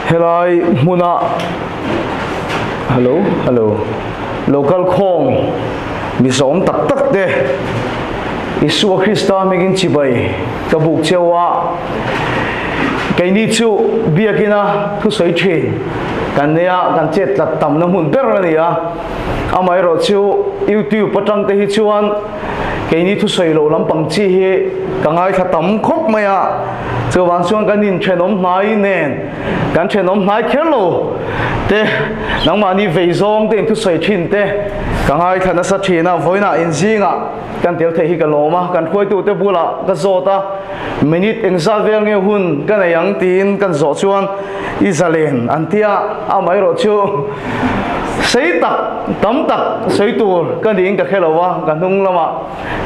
helai muna hello local khong misom tak tak de Isu Krista megin chibai kabuk chewa kaini chu biakina thu soi thi kan ya kan chet lat tam na mun ber ania amai ro chu YouTube patang te hi chuan kaini thu soi lo lam pang chi hi kangai kha tam khop maya chu wang chuan kan in thenom mai nen kan thenom mai khelo te nang mani veizong te thu soi thin te kangai khana sa thina voina in zinga kan tel the hi ka loma kan khoi tu te bula ka zota minute engza vel nge hun kan yang tin kan zo chuan Israel antia amai ro chu sei tak tam tak sei tur kan ding ka khelowa kan hung lama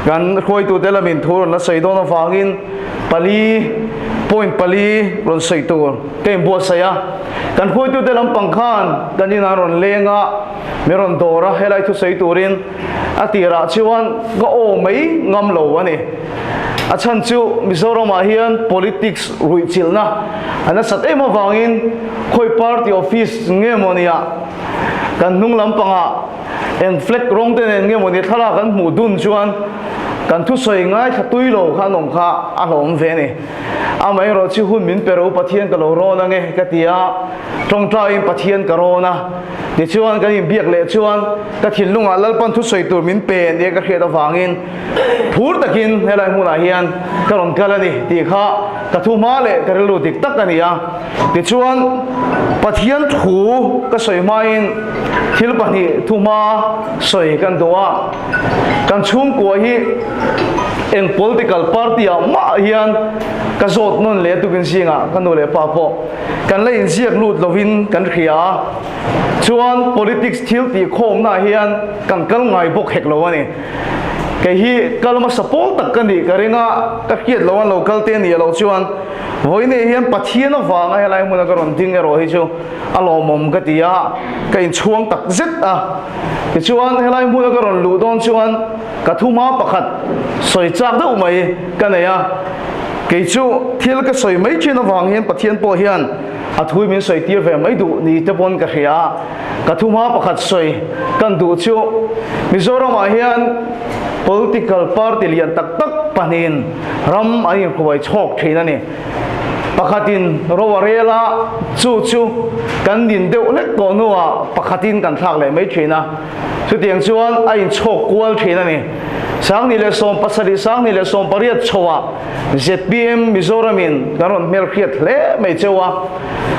kan khoi tu te lamin thur na sei don fangin pali point pali ron sei tur ke bo saya kan khoi tu te lam pangkhan kan ina ron lenga meron dora helai thu sei turin atira chuan ga o mai ngam lo ani achan chu Mizoram hian politics rui chilna ana sat ema wangin khoi party office nge monia kan nung lampanga en fleck rong ten nge moni thala kan mu dun chuan kan thu soi ngai khatui lo kha nom kha a hlom ve ni amai ro chi hun min pero pathian ka lo ro na nge katia tong tra in pathian ka ro na ti chuan kan in biak le chuan ka thin lunga lalpan thu soi tur min pen ne ka kheta wangin phur takin helai muna hian ka ron kalani ti kha ka thu ma le ka lu dik tak ania ti chuan pathian thu ka soi main thil pani thu ma soi kan doa kan chung ko hi en political party ma hian ka zot non le tu bin singa kan no le pa po kan le in siak lut lovin kan khia chuan politics thil ti khom na hian kan kal ngai bok hek lo ani cái hi kalma support tak kan ni karinga ka khiat lo local te ni lo chuan voine hian pathian wa nga helai mun ka ron ding ero hi chu alomom ka tia ka in chuang tak zet a ki chuan helai mun ka ron lu don chuan ka thuma pakhat soi chak da umai ka ne ya ke chu thil ka soi mai chin awang hian pathian po hian athui min soi tir ve mai du ni te bon ka khia ka thuma pakhat soi kan du chu Mizoram hian political party lian tak tak panin ram ai khoi chok thina ni pakhatin rowarela chu kan din deuh le ko nuwa pakhatin kan thak le mai thina chu tiang chuan ai chok kwal thina ni sang ni le som pasari sang ni le som pariat chowa ZPM Mizoramin karon mer khiat le mai chewa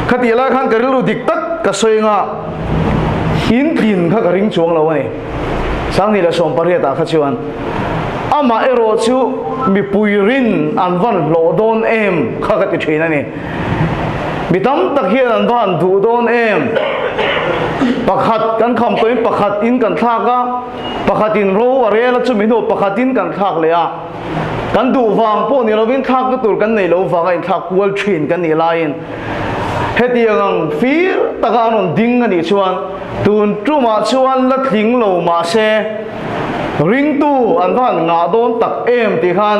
khatila khan karilu dik tak ka soinga in tin kha ka ring chuang lo ani sang ni le som pariat a kha chuan ama ero chu mi puirin anvan lo don em kha ka ti thina ni mitam tak hian anvan du don em pakhat kan kham toin pakhat in kan thaka pakhatin ro arela chu mino pakhatin kan thak le a kan du wang po ni lovin thak tu tur kan nei lo wanga in thak wal thin kan ni lain hetiang fir taganon ding ani chuan tun truma chuan la thling lo ma se ring tu anvan nga don tak em ti khan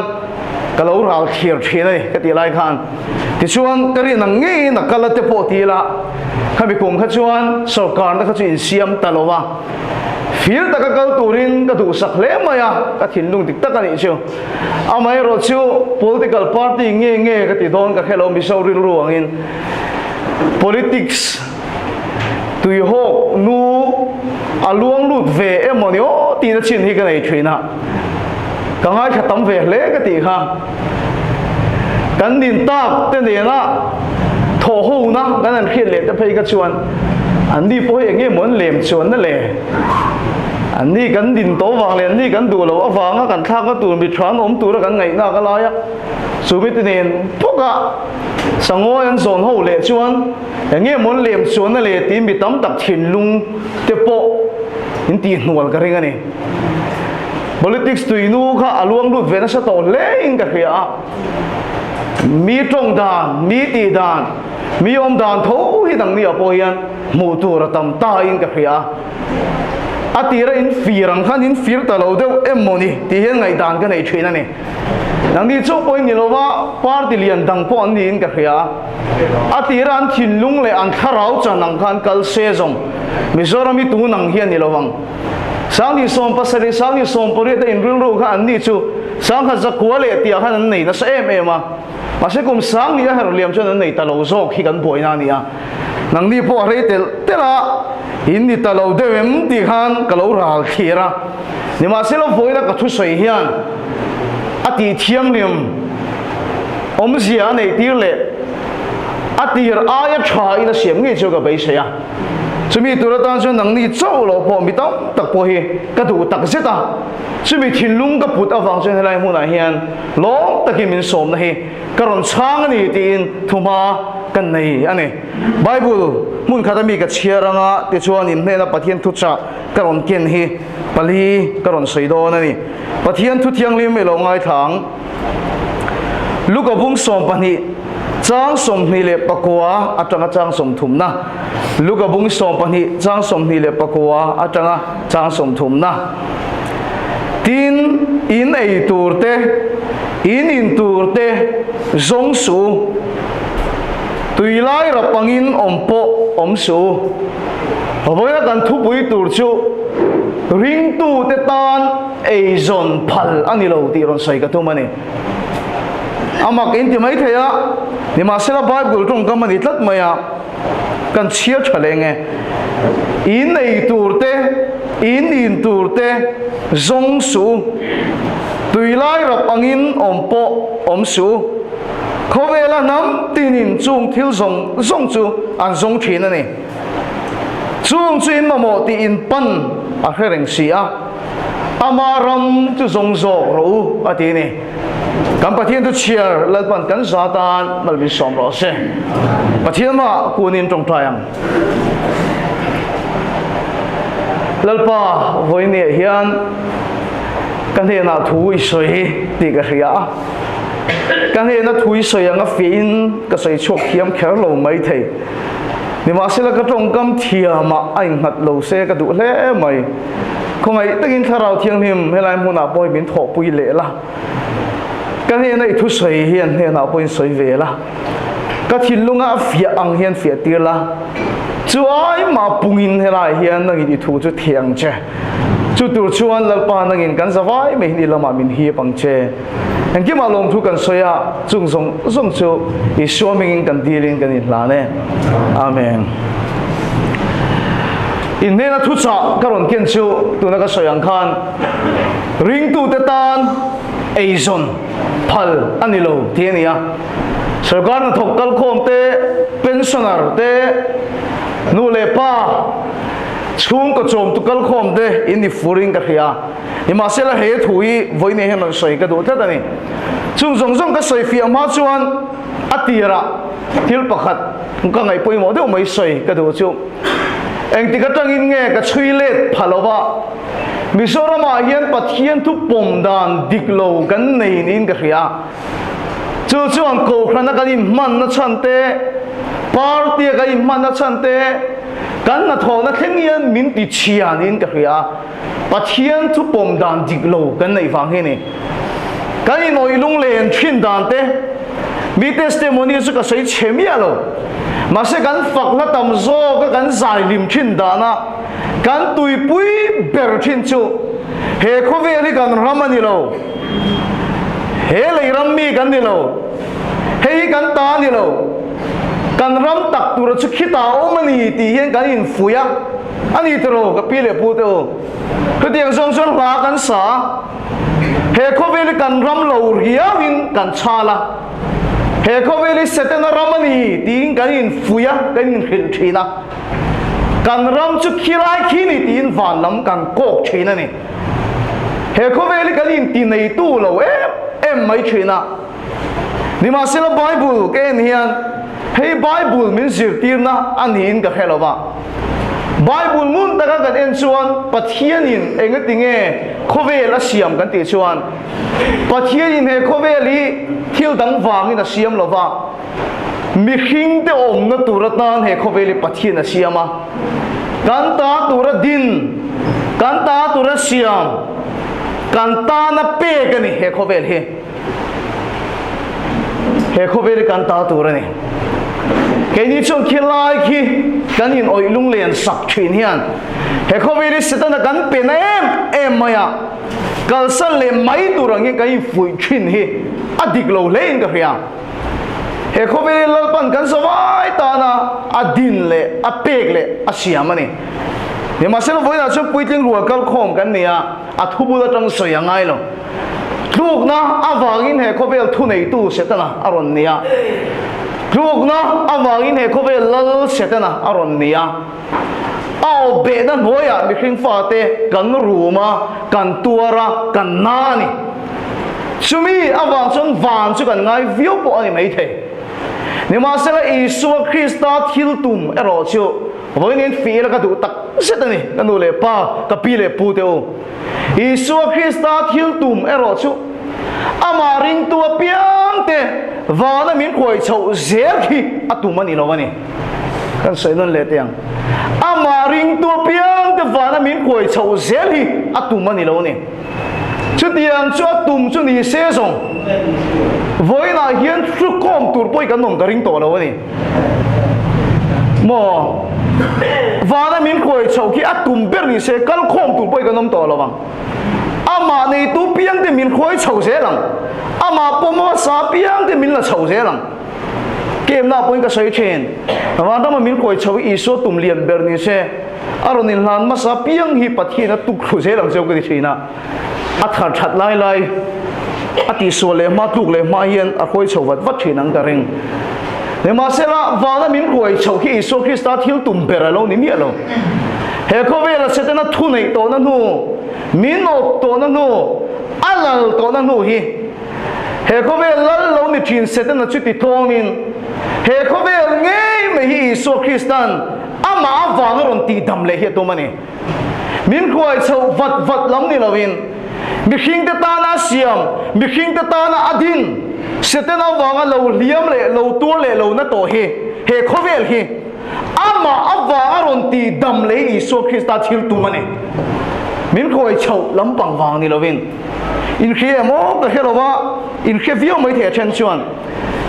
kalau ral khir thina ni ka ti lai khan ti chuan kari nang nge na kala te po ti la kami kum kha chuan sarkar na kha chu in siam talowa fir taka kal turin ka du sak le maya ka thin lung dik tak ani chu amai ro chu political party nge ka ti don ka khelo mi so ril ruangin politics tui ho nu aluang lut ve emonio ti na chin hi ka nei thina ka ngai kha tam ve le ka ti kha kan din tak te ne na tho ho na kan an khiat le te phei ka chuan an di po enge mon lem chuan na le an ni kan din to wang le ni kan du lo awanga kan thak ka tur mi thran om tur kan ngai na ka la ya sumit nen poka sango an zon ho le chuan enge mon lem chuan na le ti mi tam tak thin lung te po in ti nual ka ringa ni politics tu inu kha aluang lut ve na sa to le in ka khia mi trong dan mi ti dan mi om dan tho hi dang ni apo hian mu tu ra tam ta in ka khia atira in firang khan in fir ta lo deu emoni ti hian ngai dan ka nei thina ni nang ni chu point ni lowa party lian dang po an nin ka khia atiran thinlung le an tharau chanang khan kal se jong Mizoram mi tu nang hian ni lowang sang ni som pasari sang ni som pori ta in rul ru kha an ni chu sang kha zakwa le tia khan an nei na sa em ma mase kum sang ni har liam chon an nei ta lo zo khi kan boina ni a nang ni po re tel tela in ni ta lo devem ti khan ka lo ral khira ni ma se lo voina ka thu soi hian ati thiam lim om zia nei tir le atir aya tha ina siam ngi chu ka bai se ya chumi turatan chu nang ni chau lo pho mi tang tak po hi ka du tak zeta chumi thinlung ka put awang chen helai huna hian long takin min som na hi karon chang ni tin thuma kan nei ani bible mun khatami ka chiaranga ti chuan in hne na pathian thu cha karon ken hi pali karon soidon ani pathian thu thiang lim elo ngai thang luka bung som pani chang som ni le pakwa atanga chang som thumna luka bung som pani chang som ni le pakwa atanga chang som thumna tin in ei turte in turte zong su tuilai rapangin ompo omsu aboya kan thu pui tur chu ring tu te tan ei zon phal ani lo ti ron sai ka tu mani amak in ti mai thaya ni ma sela bible tong ka mani tlat maya kan chia thalenge in ei turte in turte zong su tuilai rapangin ompo omsu khowela nam tinin chung thil zong chu an zong thin ani chung chu in mamo ti in pan a hereng sia amaram chu zong zo ro ati ni kan pathian tu chiar lalpan kan zatan malbi som ro se pathian ma kunin tong tayang lalpa voine hian kan he na thui soi ti ka ria kan he na thui soi anga fin ka soi chok hiam kher lo mai thei ni ma sela ka tong kam thiama ai ngat lo se ka du le mai khongai takin tharau thiang him helai muna boy bin tho pui le la kan he na thu soi hian he na boy soi ve la ka thilunga fia ang hian fia tir la chuai ma pungin helai hian nang i thu chu thiang che chu tur chuan lalpa nangin kan zawai me ni lama min hi pang che en ki ma long thu kan soya chung zong chu i shoming kan dilin kan in la ne amen in ne na thu cha karon ken chu tu na ka soyang khan ring tu te tan eizon phal anilo tiania sarkar na thokal khom te pensioner te nu le pa chung ko chom tu kal khom de in di furing ka khia ni ma sela he thui voine he man soi ka do ta ni chung zong ka soi fi ma chuan atira til pakhat ka ngai poi mo de mai soi ka do chu eng ti ka tang in nge ka chui let phalowa Mizoram hian pathian thu pom dan diklo kan nei nin ka khia chu chuan ko khana ka ni man na chante party ka i man na chante kan na thong na thengian min ti chianin ka ria pathian thu pom dan diklo kan nei wang he ni kan i noi lung len thin dan te mi testimony su ka sei chemia lo ma se kan fak na tam zo ka kan zai lim thin dana kan tui pui ber thin chu he khove ri kan ramani lo he lei ram mi kan ni lo he kan ta ni lo kan ram tak tur chu khita omani ti hian kan in fuya ani tro ka pile pu to khatiang song song la kan sa he khoweli kan ram lo ria win kan chala he khoweli setena ramani tin kan in fuya kan in khil thina kan ram chu khilai khini tin van lam kan kok thina ni he khoweli kan in ti nei tu lo em mai thina ni ma sila bible ken hian hey bible min zir tirna anin ka khelowa bible mun taka kan en chuan pathianin engatinge khovel a siam kan ti chuan pathianin he khoveli thil dang wangin a siam lova mi hing te om na turatan he khoveli pathian a siama kan ta tura din kan ta tura siam kan ta na pe kan he khovel he he khover kan ta turani cái ní chung khi lai khi kan in oi lung len sak thin hian he khover setana kan pen em maya kalsan le mai turangi kai fui thin hi adik lo lein ka hia he khover lalpan kan sawai ta na adin le apek le asiamani ni maselo voina chung puitling ruwa kal khom kan nia athubu la tang soyangai lo luk na awangin he khover thu nei tu setana aron nia luk na awangin he khover lal setana aron nia ao be na noya mi khing fa te kan ruma kan tuara kan nani chumi awang chung van chu kan ngai view po ani mai the ni masela isu krista thil tum ero chu voinin fi la ka du tak setani kanu le pa ka pi le pu te o isu krista thil tum ero chu ama ring tu piang te vana min khoi chau zer khi atumani lowani kan sainon le tiang ama ring tu piang te vana min khoi chau zer hi atumani lowani chu tiang chu atum chu ni se song voina hian tru kom tur poi kan nom ka ring to lowani mo vana min khoi chau khi atum ber ni se kal khom tur poi kan nom to lowang ama nei tu piang te min khoi chau se lang ama pomo sa piang te min la chau se lang kem na point ka sai chen wa da ma min khoi chau I so tum lian ber ni se aronin lan ma sa piang hi pathi na tu khu se lang chau ka di thina a thar that lai lai ati so le ma tuk le ma hian a khoi chau wat thinang ka ring le ma se la wa da min khoi chau hi I so Krista thil tum ber alo ni mi alo he ko ve la setana thu nei to na nu min op to na nu alal to na nu hi he ko ve lal lo ni thin setana chuti thomin he ko ve ngei me hi so Kristan ama wang ron ti dam le hi to mani min khoi chau vat lam ni lovin mi khing ta na siam mi khing ta na adin setana wanga lo liam le lo tur le lo na to hi he ko ve hi ama awang ron ti dam le I so Krista thil tu mani min khoi chau lampang wang ni lovin in khie mo ka helowa in khie view mai the chen chuan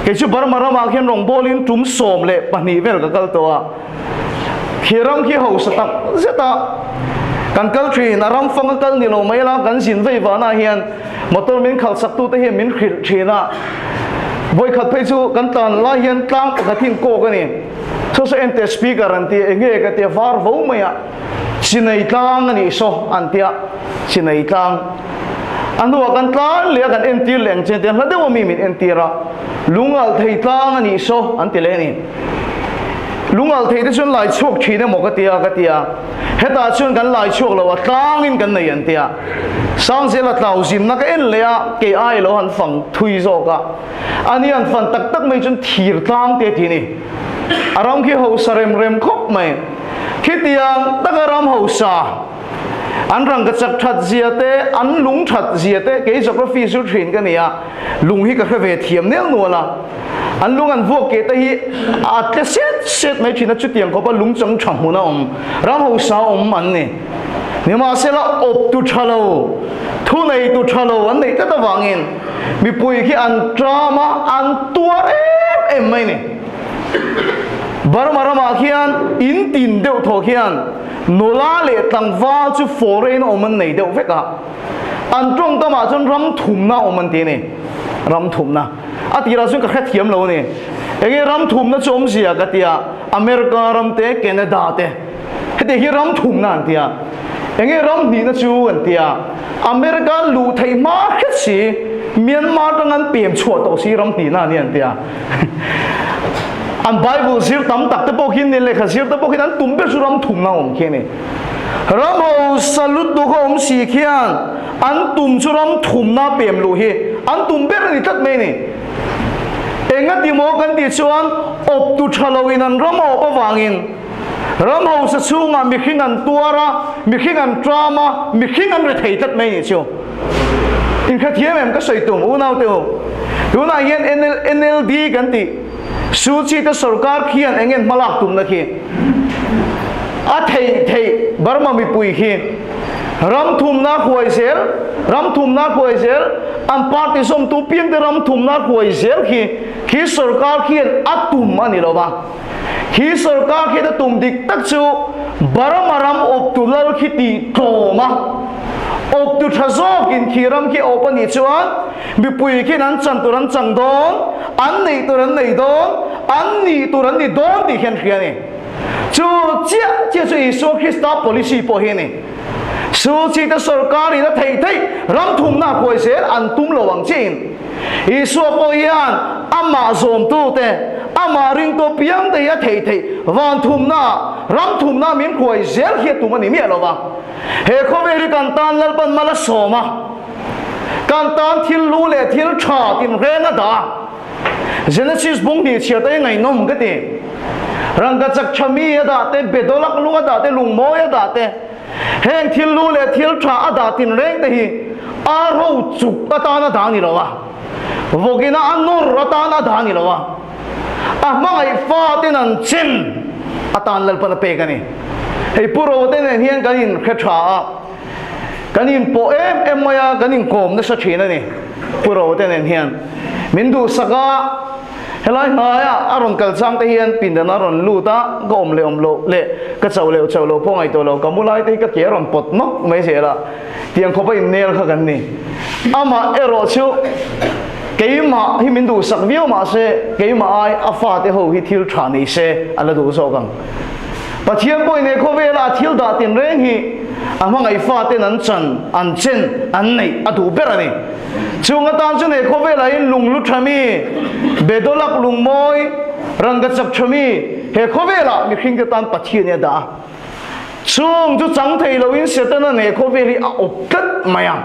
ke chu bar mara ma khian rong bolin tum som le pani vel ka kal to a khiram khi ho satak zeta kan kal thri naram fang kal ni lo mai la kan sin vei wa na hian motor min khal sak tu te he min khil thina boy khat phei chu kan tan la hian tlang ka thin ko ka ni so so ente speaker an ti enge ka te var vo maya sinai tlang ani so antia sinai tlang anu kan tlang le kan enti leng chen ten hade wo mi min entira lungal thei tlang ani so anti le ni lungal thei te chun lai chok thine mo ka tia heta chun kan lai chok lo wa tlang in kan nei antia sang se la tlau sim na ka en le a ke ai lo han phang thui zo ka ani an fan tak tak mai chun thir tlang te thi ni aram khi ho sarem rem khop mai khi tiang takaram ho sa an rang ka chak that ziate an lung that ziate ke geography su thin ka nia lung hi ka ve thiam nel no la an lung an vok ke ta hi a te set mai thina chu tiang ko pa lung chang tham hu na ram ho sa man ni ni ma se la op tu thalo thu nei tu thalo an nei ta wangin mi pui khi an drama an tuar em mai ni bar mara ma khian in tin deuh tho khian nola le tangwa chu foreign oman nei deuh veka an tong ta ma chun ram thum na oman ti ni ram thum na atira chun ka kha thiam lo ni enge ram thum na chom sia ka tia America ram te Canada te hete hi ram thum na an tia enge ram ni na chu an tia America lu thai ma khet si Myanmar tang an pem chhuat to si ram ni na ni an tia an Bible zir tam tak te pokhin ni le khazir te pokhin an tumbe suram thum na om khene ram ho salut do om si khian an tum suram thum na pem lu hi an tumbe ni tat me ni enga ti mo kan ti chuan op tu thalowin an ram ho pa wangin ram ho sa chunga mi khing an tuara mi khing an drama mi khing an re thei tat me ni chu in kha thiam em ka soi tum u nau te tu na yen NLD kan ti suci ta sarkar khian engen malak tum na khi a thei Burma mi pui khi ram thum na khuai sel an party som tu piang te ram thum na khuai sel khi khi sarkar khian atum ani lo ba khi sarkar khi ta tum dik tak chu baramaram optulal khiti toma optu thazo kin khiram ki opani chuan bipui khi nan chan turan chang don an nei turan nei don an ni turan ni don ti hian khiani chu chia chu isu Krista policy po hi ni su chi ta sarkar ina thei thei ram thum na khoi se an tum lo wang chin isu po hian ama zom tu te ama ring to piang te ya thei thei van thum na ram thum na min khoi zel hi tu mani mi lo ba he khoveri kan tan lal pan mala soma kan tan thil lu le thil tha tin renga da Genesis bung ni chia te ngai nom ka te ranga chak chami ya da te bedolak lunga da te lungmo ya da te heng thil lu le thil tha ada tin reng te hi a ro chuk ta na da ni lo wa vogina anur rata na da ni lo wa a mangai fa te nan chin atan lal pan pe ka ni hei puro te ne hian kanin khetha kanin po em maya kanin kom na sa thina ni puro te ne hian mindu saka helai maya aron kalchang te hian pindana ron luta gom le le ka chawlo pongai to lo kamulai te ka ke ron pot no mai se la tiang khopai nel kha kan ni ama ero chu keima hi mindu sak view ma se keima ai afa te ho hi thil thani se ala du so gang pathian boy ne kho vela thil da tin reng hi amangai fa te nan chan an chen an nei adu berani chunga tan chu ne kho vela in lunglu thami bedolak lungmoi ranga chap thami he kho vela mi khing tan pathian ne da chung chu chang thei lo in setana ne kho veli a opkat maya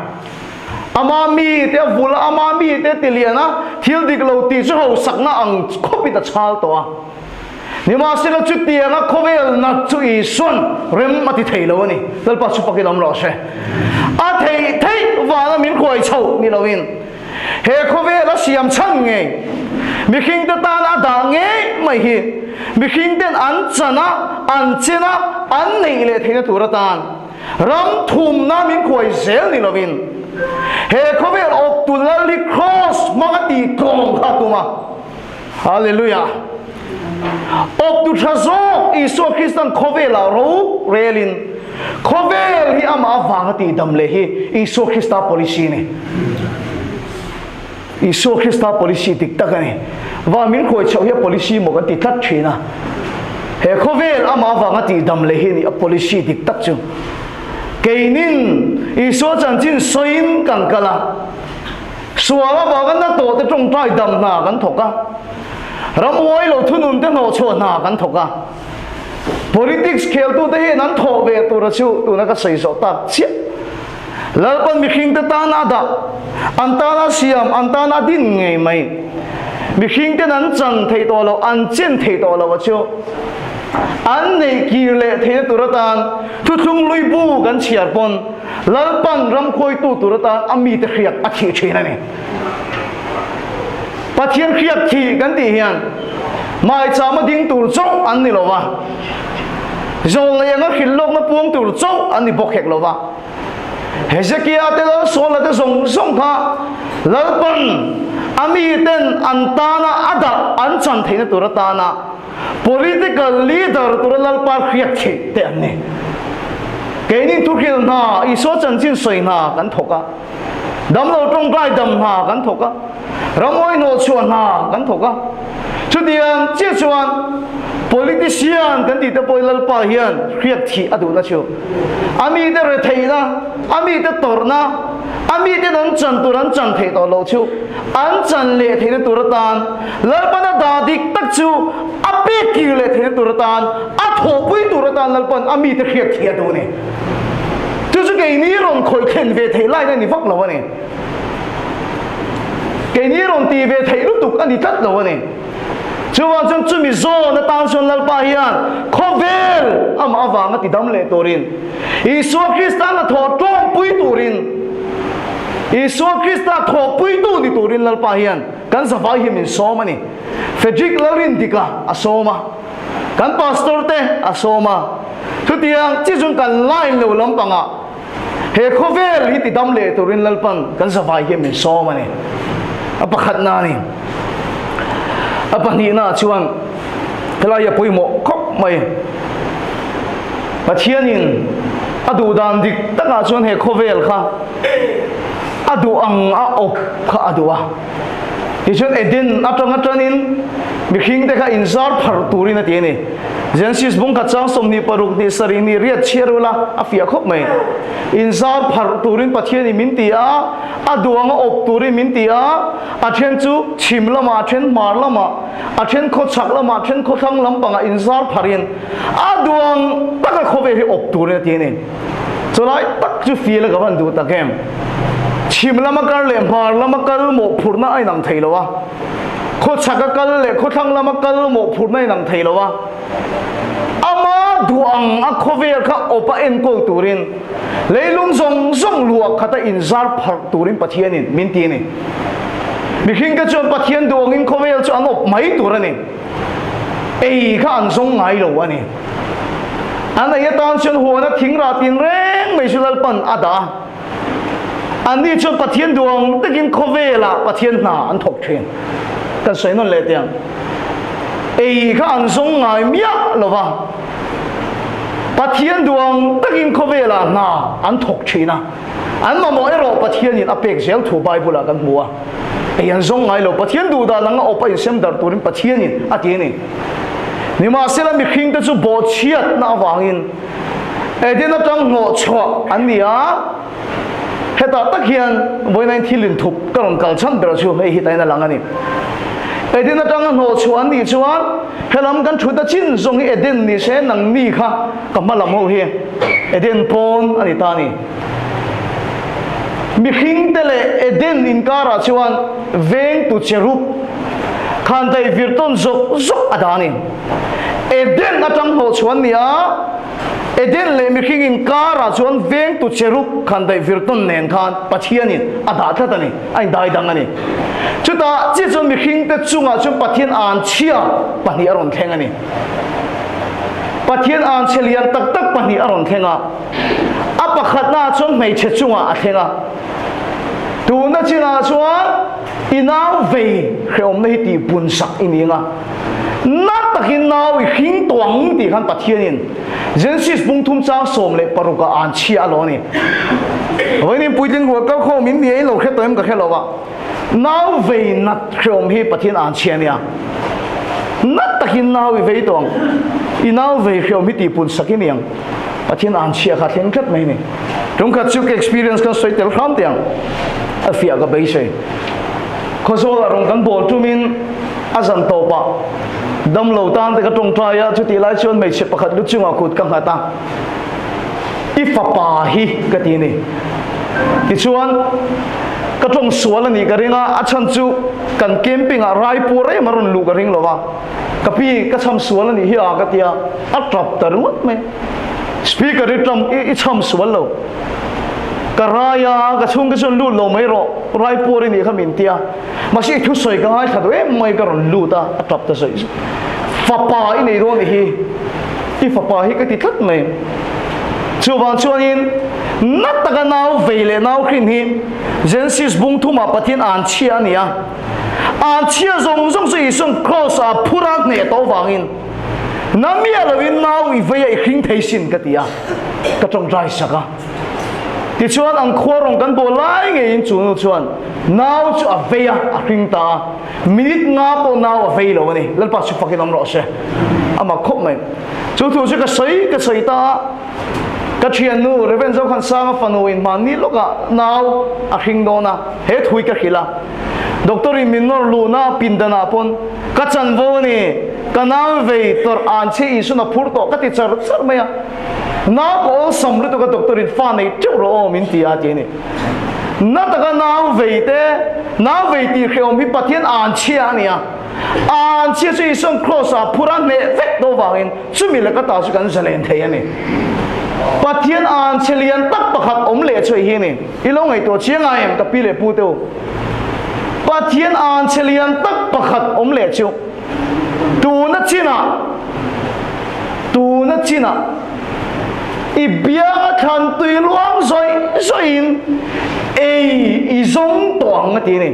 ama mi te vula ama mi te tiliana thil dik lo ti chu ho sakna ang khopi ta chal to nima sila chuti nga khovel na chu I sun rem mati theilo ni dal pa chu pakilam lo se a thei wala min khoi chau ni lovin he khovel a siam chang nge mi khing ta tan a da nge mai hi mi khing ten an chana an chena an nei le theina turatan ram thum na min khoi zel ni lovin he khovel op tu lali cross magati kong khatuma hallelujah op tu thazo isu Kristan khovela ro relin khovel hi ama wangati damle hi isu Krista policy ni isu Krista policy tiktakani wa min khoi chau hi policy mo kan ti tlat thina he khovel ama wangati damle hi ni a policy tiktak chu keinin isu chanchin soin kankala suwa ba kan na to te tong trai dam na kan thoka ramoi lo thunun te no chho na kan thoka politics khel tu te nan tho ve tu ra chu tu na ka sei so tak chi lalpan mi khing te ta na da antana siam antana din ngei mai mi khing te nan chan thei to lo an chen thei to lo chu an nei ki le thei tu ra tan thu thung lui bu kan chiar pon lalpan ram khoi tu ra tan ami te khiak a thi thina ni pathian khiak thi kan ti hian mai chama ding tur chong an ni lowa zol le nga khillok na puang tur chong an ni bok hek lowa Hezekiah te lo sola te song kha lalpan ami ten antana ada an chan theina turatana political leader tur lalpa khiak thi te an ni keinin tu khil na iso chan chin soi na kan thoka dam lo tong kai dam ha kan thoka ramoi no chuan ha kan thoka chudian che chuan politician kan ti te poilal pa hian khiak thi adu na chu ami te re theina ami te torna ami te nan chan turan chan thei to lo chu an chan le theina turatan lalpana da dik tak chu ape ki le theina turatan a thopui turatan lalpan ami te khiak thi adu ni tu chu ke ni ron khoi khen ve thei lai ni vak lo ni ke ni ron ti ve thei lu tuk ani tat lo ni chuwa chung chumi zo na tang chon lalpa hian khovel ama awanga ti dam le torin isu Krista na tho tong pui turin isu Krista tho pui tu ni turin lalpa hian kan zawai hi min somani Frederick Laurin dika asoma kan pastor te asoma thutiang chi chung kan line lo lampanga he khovel hi ti dam le turin lalpan kan zawai hi min somani apakhat na ni apa ni na chuan kala ya poimo khop mai pathianin adu dan dik taka chuan he khovel kha adu ang a op kha adua ichon edin atrangatranin mikhing te kha inzar phar turina tiani Genesis bung ka chang somni paruk ni sarini riat cherula afia khop mai inzar phar turin pathiani mintia aduang op turin mintia athen chu chimlama athen marlama athen kho chaklama athen kho thang lampanga inzar pharin aduang taka khobe ri op turin tiani cholai tak chu feel ga ban du takem chimlama kar le marlama kal mo phurna ai nang thailowa kho chaka kal le kho thang lama kal mo phurna ai nang thailowa ama duang a khover kha opa en ko turin leilung zong zong luak khata inzar phar turin pathianin mintini mikhing ka chon pathian duang in khovel chu anop mai turani ei kha an zong ngai lo ani ana ya tan chon huana thingra tin reng mai sulal pan ada ani chon pathian duang takin khovela pathian na an thok thin kan soinon le tiang ei kha an zong ngai mia lova pathian duang takin khovela na an thok thina an ma mo ero pathian in apek zel thu bible kan mua ei an zong ngai lo pathian du da nang opa in sem dar turin pathian in atini ni ma sela mi khing ta chu bo chiat na wangin edina tang ngo chwa ania heta takhian boinain thilin thup karon kalchan ber chu hei hitai na langani edina tang ngo chuan ni chuan helam kan thuta chin zong edin ni se nang ni kha kamalam ho hi edin pon ani tani mi khing tele edin inkara chuan veng tu cherup khan dai virton zok zok adani edin atang ho chuan nia edin le mi khing inkara chuan veng tu cherup khan dai virton nen khan pathianin ada thatani ai dai dangani chuta chi chon mi khing te chunga chu pathian an chia pani aron thengani pathian an chelian tak tak pani aron thenga apa khatna chon mei che chunga a thenga tu na china chuan inau ve khom nei ti pun sak ininga na takin nau hing tuang ti khan pathianin Genesis bung thum cha som le paruka an chia lo ni hoinin puiling ro ka kho min ni lo khe toim ka khelowa nau ve nat khom hi pathian an chia nia nat takin nau ve tong inau ve khom hi ti pun sakiniang pathian an chia kha theng khat mai ni tum kha chu experience kan soi tel kham tiang afia ga bei sei khozola rong kan bol tumin azan topa dam lo tan te ka tong traya chu ti lai chon mei che pakhat lu chunga khut ka ngata ifapa hi ka ti ni ti chuan ka tong sual ani ka ringa a chan chu kan camping a raipur ai marun lu ka ring lowa ka pi ka cham sual ani hi a ka tia a trap tarut me speaker ritram I cham sual lo karaya ka chung ka chon lu lo mai ro raipur ni kha min tia masi thu soi ka ngai thadu em mai ka ron lu ta a trap ta soi fapa I nei ro ni hi I fapa hi ka ti that mai chuwan chuanin nat taka nau veile nau khin hi Genesis bung thuma pathin an chia nia an chia zong zong sui song cross a phurat ne to wangin namia lovin nau I veia I khing thei sin ka tia ka tong drai saka ti chuan ang khorong kan bo lai nge in chu chuan nau chu a veia a khing ta minute nga po nau a veilo ni lalpa chu fakin am ro se ama khop mai chu thu chu ka sei ta ka thian nu reven zo khan sang fanu in man ni loka nau a khing do na he thui ka khila doctor in minor luna pindana pon ka chan vo ni kanal ve tor an che I suna phur to ka ti char maya na ko samlu to ka doctor in fa nei churo min ti a ti ni na ta ka na ve ti khom hi pathian an chia nia an chia chu song cross a phuran ne vet do wangin chumi la ka ta chu kan zalen thei ani pathian an chelian tak pakhat om le choi hi ni ilong ai to chianga em ka pi le pu to pathian an chelian tak pakhat om le chu tu na china I bia khan tui luang soin ei I zong toang ti ni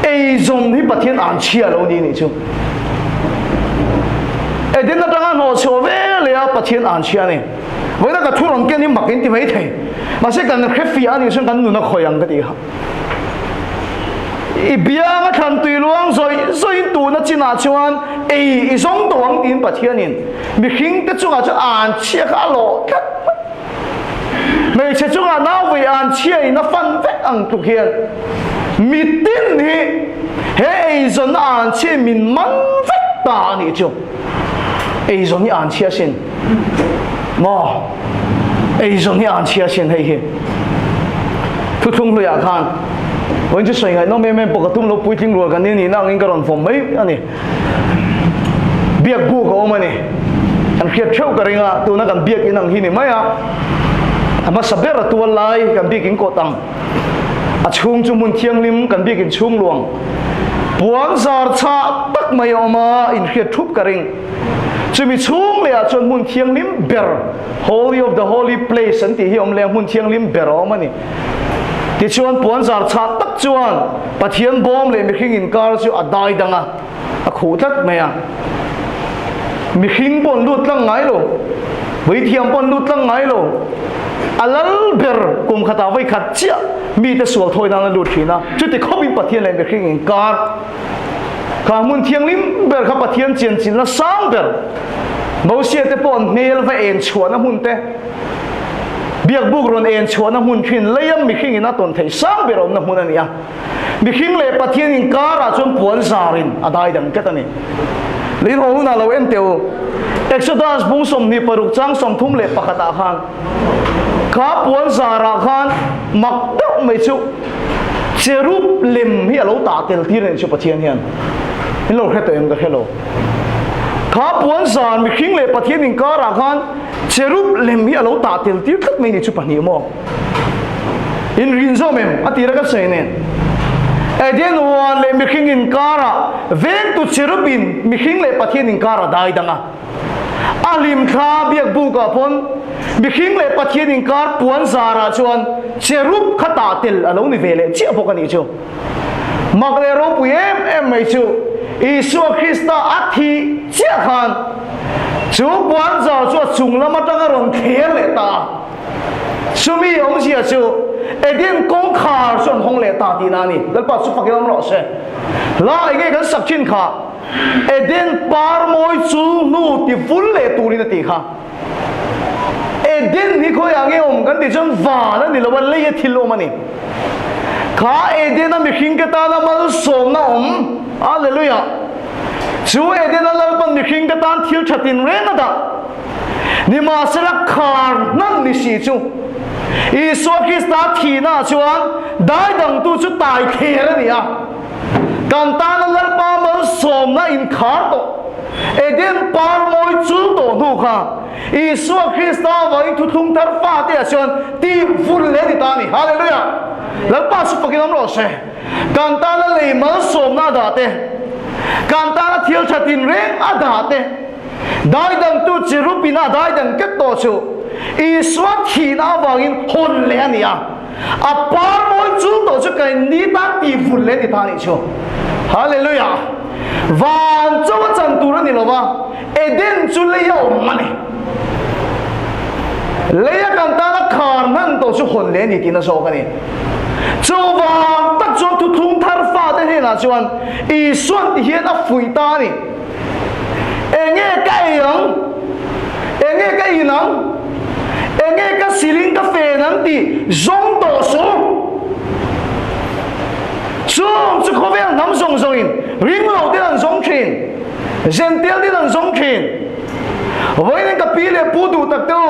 ai zong hi pathian an chia lo ni chu ai den na tanga no cho ve le a pathian an chia ni với nó cả thu lòng kia ni mặc in ti mấy thầy mà sẽ cần khép phi anh xem cần nó khởi ang cái gì ha i bia nga khan tui luang zoi tu na china chuan ei i zong tawang tin pathianin mi khing te chunga chu an chia kha lo mei che chunga na we an chia na fan vek ang tu hian mi tin ni he ei zon an chia min man vek ta ni chu ei zon ni an chia sin mo ei zon ni an chia sin hei hi thu thung lu ya khanวันที่สวยงามน้องแม่ปกติเราพูดถึงรัวกันนี่นั่งอิงกระดอนผมไม่อันนี้เบียกกูเขามาเนี่ยอันเขียดเช่ากันเองอ่ะตัวนักกันเบียกอินังหินี่ไม่อ่ะมาสับเบอร์ตัวลายกันเบียกอินโกตังช่วงจุมุนเทียงลิมกันเบียกอินช่วงหลวงปวนซาร์ชาตักไม่ออกมาอินเขียดทุบกันเองจะมีช่วงเลยจนมุนเทียงลิมเบอร์ Holy of the Holy Place สันติที่อมเลี้ยงมุนเทียงลิมเบอร์ออกมานี่ที่ชวนปวนสารชาตักชวนปะเทียนบอมเลยมีขิงอินการชูอดได้ดังอ่ะขู่ทักไหมอ่ะมีขิงปนลุดตั้งไงโลวิเทียมปนลุดตั้งไงโลอัลลเบอร์กุมขตาไว้ขัดเจ้ามีแต่สวดถอยนางลุดขีนะจุดที่เขามีปะเทียนเลยมีขิงอินการข้ามุนเทียงลิมเบอร์ข้าปะเทียนเจียนจินละสามเบอร์มาเสียแต่ปนเมลไว้เอ็นชวนนะมุนเตเบียกบุกรอนเอ็นชวนน้ำหุ่นขินเลยยังมีขิงอินาตนไทยสร้างเบรมน้ำหุ่นนี่อ่ะมีขิงเลยปะเทียนอินการ์จนปวนซารินอะไรดังแค่ตัวนี้ลินโอ้น่าเราเอ็นเตียวเอ็กซ์ดัสบุ้งสมนี่ปรุกจังสมทุ่มเลยปะกตาขันข้าปวนซาราขันมักตักไม่ชุเชรุปเล่มที่เราตาเตลที่เรียนชุปะเทียนเฮียนนี่เราแค่ตัวเองก็แค่เราข้าปวนซานมีขิงเลยปะเทียนอินการ์ขันเชรุปเล่มที่เราตาเตลที่ก็ไม่ได้ชุปะนี่มั้งอินรินโซเมมอติระก็เสนเอเดนวันเลยมีขิงอินการ์เวนตุเชรุปินมีขิงเลยปะเทียนอินการ์ได้ดังอ่ะอาลิมข้าเบียกบุกกับพนมีขิงเลยปะเทียนอินการ์ปวนซาราชวนเชรุปขตาเตลอะไรนี่เวลเชี่ยพวกนี้ชูมักเลยรูปเอ็มไม่ชูอิสุคริสต์อัฐิเชี่ยขันชูปวนซาชวนจุงละมาตั้งอารมณ์เทียนเลยตาชูมีองค์เสียชูเอเดนกงขาส่วนห้องเลตาดีนานี่แล้วปัจจุบันเราเสร็จแล้วไอ้เงี้ยกันสักชิ้นขาเอเดนปาร์มอยจูนูติฟุลเลตูรินตีขาเอเดนนี่เขาอย่างเงี้ยอมกันดิฉันว่านั่นนี่เราวันเลี้ยทิลโลมันนี่ขาเอเดนนั้นมีขิงกตาแล้วมันสมนะอาเลลูยาชูเอเดนนั้นเราเป็นมีขิงกตาทิลชัดอินเรนนะนี่มาสลักขานั่นนี่สิชูอิสุคริสต์ที่น่าชวนได้ดังตู้ชุดตายเขียนนี่อ่ะกันตานั้นปามันสมนะอินขาโตเอเดนปาร์มอยจูโตดูค่ะอิสุคริสต์ว่าอิทุทุงทาร์ฟาเตียชวนที่ฟุลเลดิตานี่ฮาเลลูยาแล้วป้าสุภกินน้ำรสเช่กันตานั้นเลยมันสมนะดาเตกันตานั้นเที่ยวชัดอินเร่งอาดาเตได้ดังตู้จิรุปินาได้ดังเก็ตโตชูอิสวะทีน่าวางินฮอนเลนี่อ่ะอาปาร์มอยจูโตชุกันนี่ตั้งตีฟุลเลดิตานี่ชูฮาเลลูยาวันเจ้าจันตูรันนี่หรอวะเอเดนจุเลยเอามันนี่เลยกันตาละคาร์นั่นโตชุฮอนเลนี่ที่น่าโชกันนี่เจ้าวันตักจวนทุกทุ่งทาร์ฟ้าได้เห็นนะชวนอีส่วนที่เห็นอ่ะฟุยตานี่เอ็งเงี้ยไก่ยังเอ็งเงี้ยไก่ยังเอ็งเงี้ยก็สิลิงกาแฟนั่นที่จงโตสูจะเขาเป็นน้ำส่งส่งอินริมเราที่นั่งส่งขินเซนเทลที่นั่งส่งขินวันนี้กับพี่เลี้ยปูดูตักตัว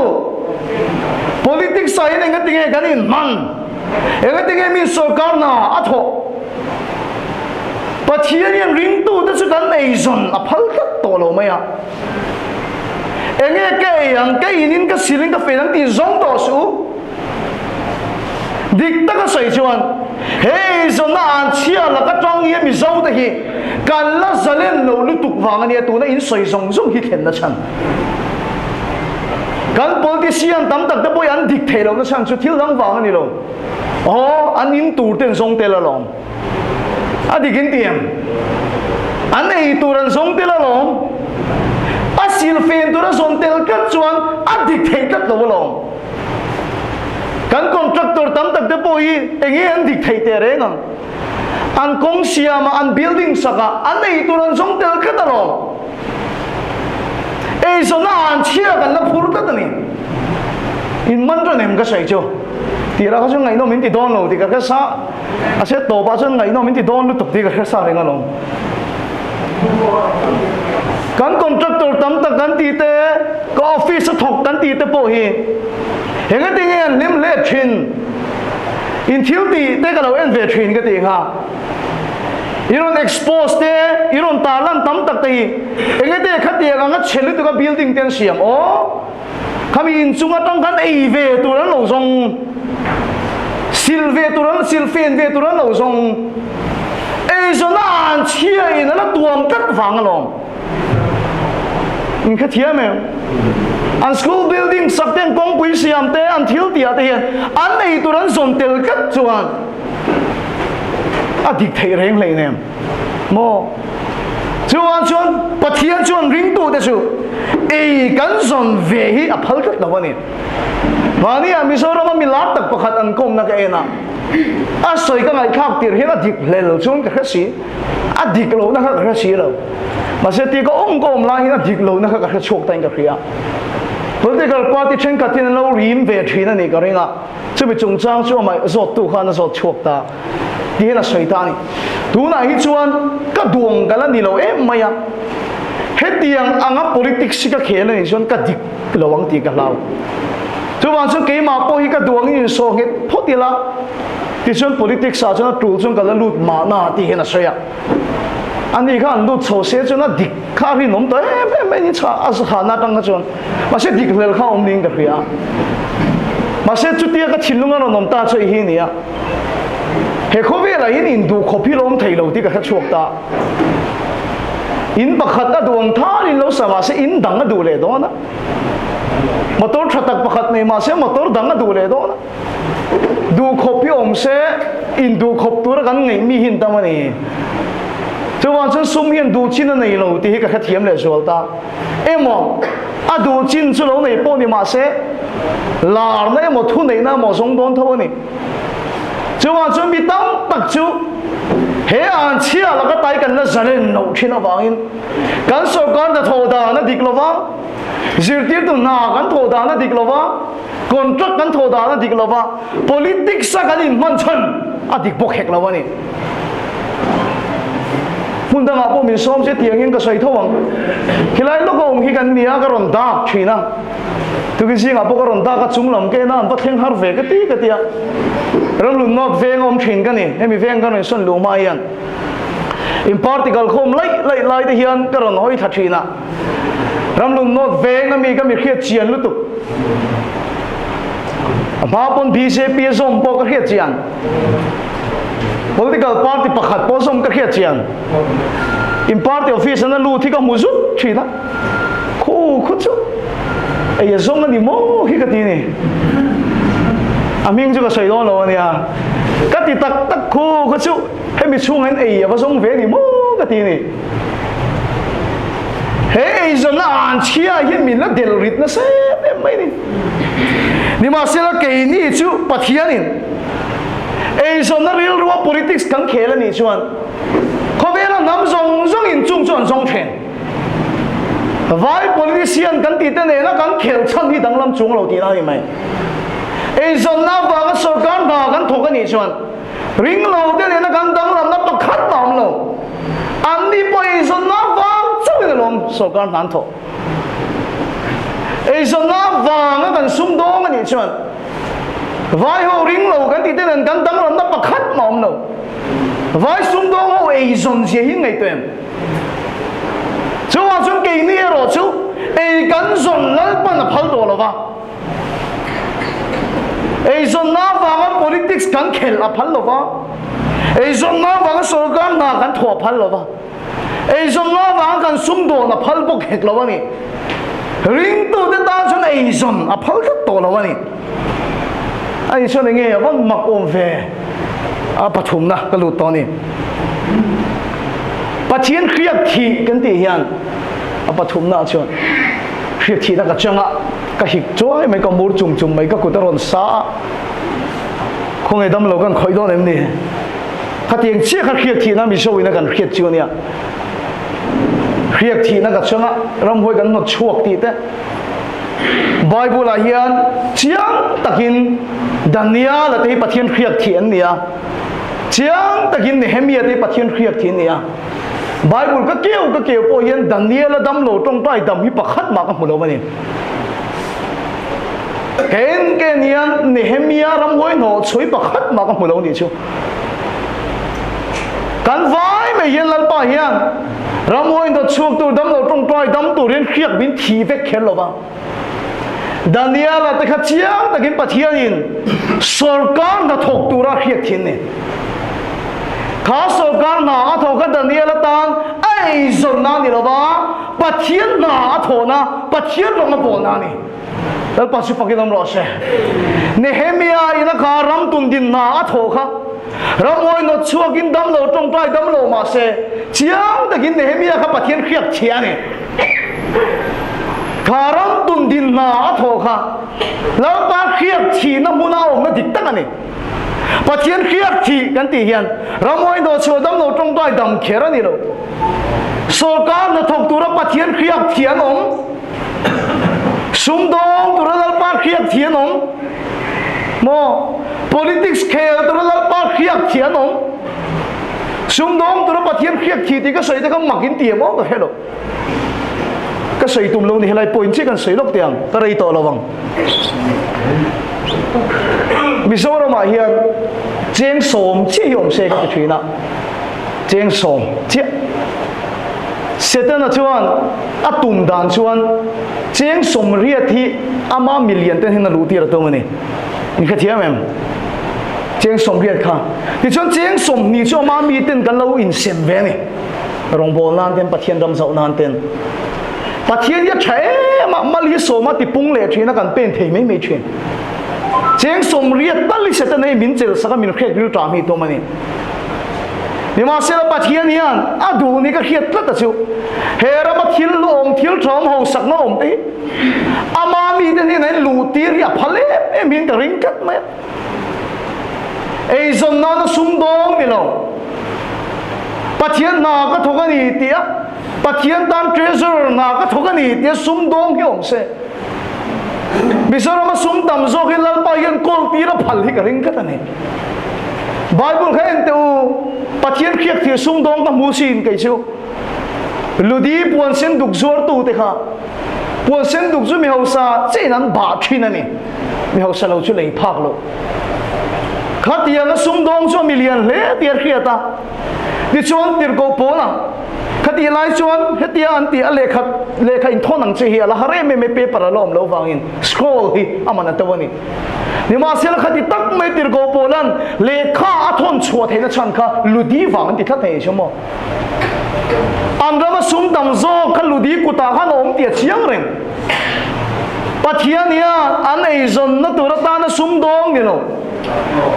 politics ใส่เนี่ยก็ติงเงกันอินมันเองก็ติงเงมีสกัดน่ะอัฐปัจจัยเนี่ยริมตู้แต่สุดนั้นไม่สนอ่ะพัลกัดตัวเราไหมอ่ะเองแก่ยังแก่อินินก็สิลิงกาแฟนั่นที่จงโตสูดิกตะก็ใส่ชวนเฮ้ยส่วนนั้นเชี่ยแล้วก็จ้องเยี่ยมีเจ้าตะกี้การละจะเล่นเราลุตุกวางอันนี้ตัวนั้นอินใส่ส่งส่งที่เห็นนะฉันการโพลิทีอันตั้มตักตะบอยอันดิกเทเรานะฉันชุดที่หลังวางอันนี้ลงอ๋ออันนี้ตูเต็นส่งเตละลง adikin tiam anei turan song telalom asil fen turan song tel kat chuan adik thei kat lo long kan contractor tam tak te poi engi an dik thei te re ngang an kong siama an building saka anei turan song tel kat lo ei so na an chia kan la phur kat ni in man ro nem ka sai cho tira ka chung ngai no min ti don lo ti ka sa ase to pa chung ngai no min ti don lu tuk ti ka sa re nga lo kan contractor tam tak kan ti te ko office thok kan ti te po hi henga ti ngen lim le thin in thiu ti te ka lo en ve thin ka ti ha iron expose te iron talan tam tak te henga te khat ti ka chelu tu ka building ten siam o kami in chunga tang kan ei ve tu ran lo song silve tu ran silfen ve tu ran lo song ei so na an chia in la tuam kat wang lo in kha thia me an school building sakten kong pui siam te an thil tia te hian an nei tu ran zon tel kat chuan adik thei reng lei nem mo chuan pathian chuan ring tu te chu ei kan zon ve hi a phal kat law ni mani a mizoram mi lat tak pakhat an kom na ka ena a soi ka ngai khak tir hela dik lel chung ka si a dik lo na ka si lo ma se ti ko kom la hi na dik lo na ka chok ta ka khria political party chen ka tin lo rim ve thina ni ka ringa chu bi chung chang chu mai zot tu khan zot chok ta ti na soi ta ni tu na hi chuan ka duang gala ni lo em maya hetiang anga politics ka khela ni chuan ka dik lawang ti ka lau chu wan chu ke ma po hi ka duang in so nge photila ti chuan politics a chuan tu chung ka la lut ma na ti hena soya ani khan lut so se chuan a dik kha ri nom ta em ni cha as kha na tang ka chuan ma se dik lel kha om ning ka khria ma se chu ti ka thilunga ro nom ta choi hi ni ya he kho ve la in in du khopi lom thei lo ti ka kha chuak ta in pakhat a duang tha in lo sama se in dang a du le do na motor thatak pakhat nei ma se motor dang a du le do na du khopi om se in du khop tur kan ngei mi hin ta mani chuan chu sum hian du chin nei lo ti ka kha thiam le zol ta emo a du chin chu lo nei po ni ma se lar na emo thu nei na mo song don tho ni chuan chu mi tam tak chu he an chia la ka tai kan la zalen no thina wangin kan so kan da tho da na dik lo wa zirtir tu na kan tho da na dik lo wa contract kan tho da na dik lo wa politics sa kan in man chan adik bok hek lo wa ni mun da nga po min som se tiang in ka sai tho wang khilai lo ko hi kan nia ka ron da thina tu ki singa po ka ron da ka chung lam ke na an pa thleng har ve ka ti ka tia ram lu not veng om thin ka ni hemi veng ka ni son lu ma yan in particle khom lai te hian ka ron hoi tha thina ram lu not veng na mi ka mi khiat chian lu tu ba pon BJP zom po ka khiat chian political party pakhat po zom ka khiat chian in party office na lu thi ka mu zu thina khu chu ai zom ni mo hi ka ti ni aming chu ka sai don lo ania ka ti tak khu chu he mi chung an ei ba zong ve ni mo ka ti ni he ei zo na an chia hi mi la del rit na se mai ni ma se la ke ni chu pathian in ei zo na real ro politics kan khela ni chuan kho ve la nam zong in chung chuan zong then vai politician kan ti te ne na kan khel chan hi dang lam chung lo ti na ni mai ei zon na ba ka sarkar na kan thok ani chuan ring lo de ne na kan dang lam na to khat nam lo an ni po ei zon na ba chu ne lom sarkar nan tho ei zon na ba nga kan sum dong ani chuan vai ho ring lo kan ti te ne kan dang lam na pa khat nam lo vai sum dong ho ei zon je hi ngai tem chu wa chu ke ni ro chu ei kan zon lal pa na phal do lo ba ei zon na wanga politics kan khel a phal lo wa ei zon na wanga sarkar na kan tho phal lo wa ei zon na wanga kan sum do na phal bok hek lo wa ni ring tu de ta chon ei zon a phal ka to lo wa ni ai chon nge ya wan mak om ve a pathum na ka lu to ni ปัจเจียนเครียดทีกันตีเฮียนเอาปฐมน่าชวนเครียดทีนักจังอ่ะก็หิกจ้อยไม่ก็มูดจุ่มไม่ก็กุตรอนซาคงไอ้ดำเรากันคอยโดนเอ็มนี่ถ้าเตียงเชี่ยเครียดทีนั้นมีโชว์นักกันเครียดจิวเนี่ยเครียดทีนักจังอ่ะรำหวยกันหนวดชวกตีเต้ไบเบิลเฮียนเจียงตะกินดานิเอลที่ปะเทียนเครียดทีอันเนี่ยเจียงตะกินเนเฮมียที่ปะเทียนเครียดทีเนี่ยไบเบิลก็เกี่ยวพอเฮียนดานิเอลดำโลตรงใต้ดำฮิปะขัดมากับหมดแล้วมันนี่เกณฑ์เนี่ยเนเฮมียรำหวยหนอช่วยปะขัดมากับหมดแล้วนี่ชัวกันไว้ไม่เฮียนลัลปะเฮียนรำหวยหนอช่วงตัวดำโลตรงใต้ดำตัวเรียนเครียดบินทีเวกเข็นหรอบ้างดานิเอลตะขัดเชียงตะกินปะเทียนินสุรการน่ะถกตัวรักเฮียทินเนี่ยข้าสุรการน่ะถกกันดานิเอลตันไอ้จนนั่นนี่หรอวะปะเทียนน่ะถกนะปะเทียนลงมาบนนั่นนี่แล้วปัจจุบันกินน้ำร้อนเช่เนเฮมียอินะข้ารำตุนดินน่ะถกค่ะรำมวยน่ะชัวกินดำโลตรงใต้ดำโลมาเช่เชียงตะกินเนเฮมียข้าปะเทียนเครียดเชียนี่ข้ารำตุนดินน่ะถกค่ะแล้วปะเครียดชีน้ำมูนาออกมาดิตั้งนี่ปะเทียนเครียดชีกันตีเฮียนรำมวยน่ะชัวดำโลตรงใต้ดำเขียนนี่เราสุรการน่ะถกตัวรับปะเทียนเครียดเทียนองสุมดงตัวรับปะเครียดเทียนองโม politics เคตัวรับปะเครียดเทียนองสุมดงตัวรับปะเทียนเครียดทีที่ก็ใส่ได้ก็หมักกินเตี๋ยมั้งก็เห็นหรอก็ใส่ตุ่มลงนี่ให้ไรปอยน์เช่กันใส่ลูกเตียงก็เลยต่อระวังมิโซรามาเฮียนเจียงสมเชี่ยงเสกไปทีน่ะเจียงสมเชี่ยเสร็จแล้วชวนอะตุ่มด่านชวนเจียงสมเรียที่อามามิลเลียนเต็นให้นารู้ที่เราตัวมันนี่แค่เทียมเองเจียงสมเรียค่ะที่ชวนเจียงสมนี่ชวนมามีเต็นกันเราอินเซนเวนี่รองโบนานเต็นปะเทียนรำเสานานเต็นปะเทียนยัดใช้มาลีโซมาติปุงเล่ทีนักการเป็นเทไม่เชื่อเจียงสมเรียตั้งลิเซตในมินเจลสักมินเครียดริ้วตามีตัวมันนี่มาเสียปะเทียนเนี่ยอะดูนี่ก็เครียดตั้งแต่ชิวเฮระมาทิลลมทิลทอมหัวสักน้อมตีอามามีแต่ที่ไหนลูตีเรียพะเล่มินกระริงกัดไหมไอ้จนนั้นสุ่มดงนี่เราปะเทียนนาก็ทุกข์นี่เตี้ยปะเทียนตามเทรเซอร์นาก็ทุกข์นี่เตี้ยสุ่มดงที่องเสบิสระมาสุ่มตามโซกิลลปะยันโกลตีระพัลที่กระริงกัดนี่ไบเบิลเขาเห็นตัวปะเทียนเครียดที่สุ่มดงกับมูสินกันชิวลูดีปวนเส้นดุกจวดตูเตค่ะปวนเส้นดุกจวดมีเขาซาเจนั้นบาดที่นั่นนี่มีเขาสลาวจุเลยพักโลข้าเตียงสุ่มดงจวดมิเลียนเล่เตียเครียดตาดิชวนติดโกโปล่ะข้าเตียงไล่ชวนเฮตียอันตีอะไรขัดอินทอนังเชียละฮาร์เร่ไม่เปย์ปะละล้อมเราฟังอินสครอลฮีอามันนั่นตัวนี้นี่มาเสียละขัดติดตักไม่ติดโกโปลันเลขาอัทอนชัวเทนชันข้าลูดีฟังติดทัดเทชั่วโมงอันนั้นมาสุ่มดำโซ่ขันลูดีกุตาขันอมเตียเชียงเร่งปัจเจียนเนี่ยอันไอจนนั่นตัวตานั่นสุ่มดงนี่เนาะ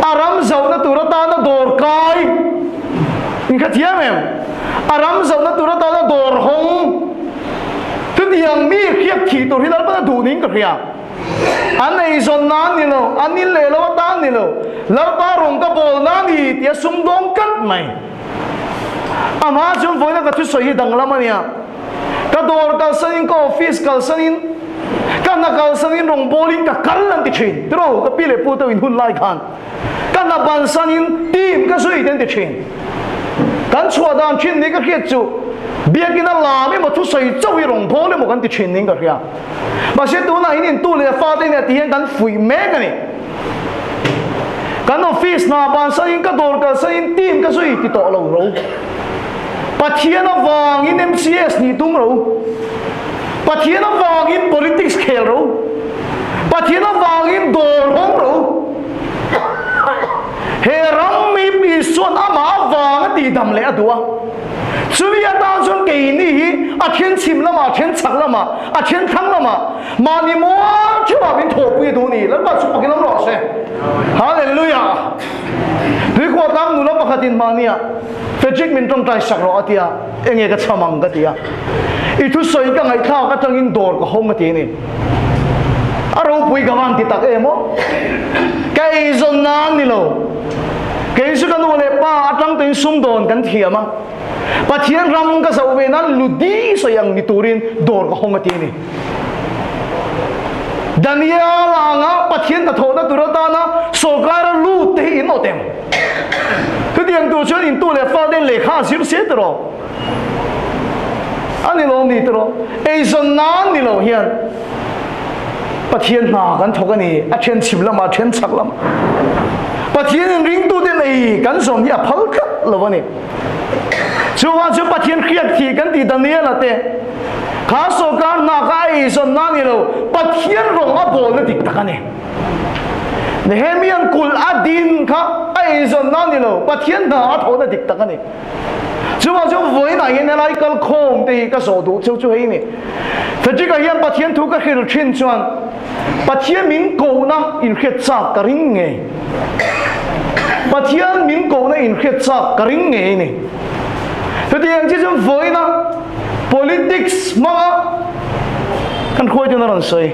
อารามเจ้านั่นตัวตานั่นดอร์กายนี่ขัดเทียมเองอารามเจ้านั่นตัวตานั่นดอร์หงทุกอย่างมีเขียบขีดตัวที่เราไม่ได้ดูนิ่งกับเรียอันไอจนนั่นนี่เนาะอันนี้เลวแล้วตานี่เนาะแล้วปารงกับโบนั่นนี่เตียสุ่มดงกัดไหมอามาจนฝนก็ทุสอยดังละมันเนี่ยก็ดอร์กัลสันก็ออฟฟิศกัลสันกันนักกัลสันรงโบลิงกับกัลลันติชินตรูก็พิเลปูตัวอินหุ่นไล่ขันกันนักบันสันทีมก็ช่วยเดินติชินกันชัวดานชินนี่ก็เขียนจูเบียกินลาไม่มาทุสอยเจ้าวิรงโบเลยมันกันติชินนี่ก็เขียนมาเช็ดตัวไหนนี่ตู้เลยฟ้าได้เนี่ยที่เห็นกันฝุ่ยแม่กันนี่กันออฟฟิศนาบันสันก็ดอร์กัลสันทีมก็ช่วยติดต่อเราเราปะเทียนวางอิน MCS นี่ตุ้งเราปะเทียนวางอิน politics เคลเราปะเทียนวางอินโดนห้องเราเฮรัมมีปีส่วนอามาวางตีดำเลยตัวสุริยะตาจนเกี่ยนี่อาเทียนชิมละมาอาเทียนชักละมาอาเทียนทั้งละมานิมัวช่วยเป็นถูกไปดูนี่แล้วก็สุภกินน้ำร้อนเช่ฮาเลลูยาหรือ khuat lam nula pakhatin mania Frederick min tong tai sakro atia enge ka chamang ka tia itu soi ka ngai tha ka tangin dor ko hom ati ni aro pui gawan ti tak emo kai zon nan ni lo kai su kan ole pa atang tin sum don kan thiama pathian ram ka sau ve nan ludi soyang niturin dor ko hom ati ni Daniel anga pathian ta thoda turata na sokara lu te in otem cái tiếng tu chuyên in tu le fa den le kha sim se tro ani lo ni tro ei zon nan ni lo hian pathian na kan thoka ni a then chim lama then chak lam pathian ring tu den ei kan som ya phal khat lo ni chuwa chu pathian khiat thi kan ti Daniel ate kha sokar na ka ei zon nan ni lo pathian rong a bol na dik takane Nehemiah kul adin kha ai zon nan ni lo pathian na tho na dik takani chuwa chu voi na yen lai kal khom te ka so du chu chu hei ni thji ka hian pathian thu ka khil thin chuan pathian min ko na in khet chak ka ring nge pathian min ko na in khet chak ka ring nge ni thji ang chi chu voi na politics ma kan khoi tu na ran soi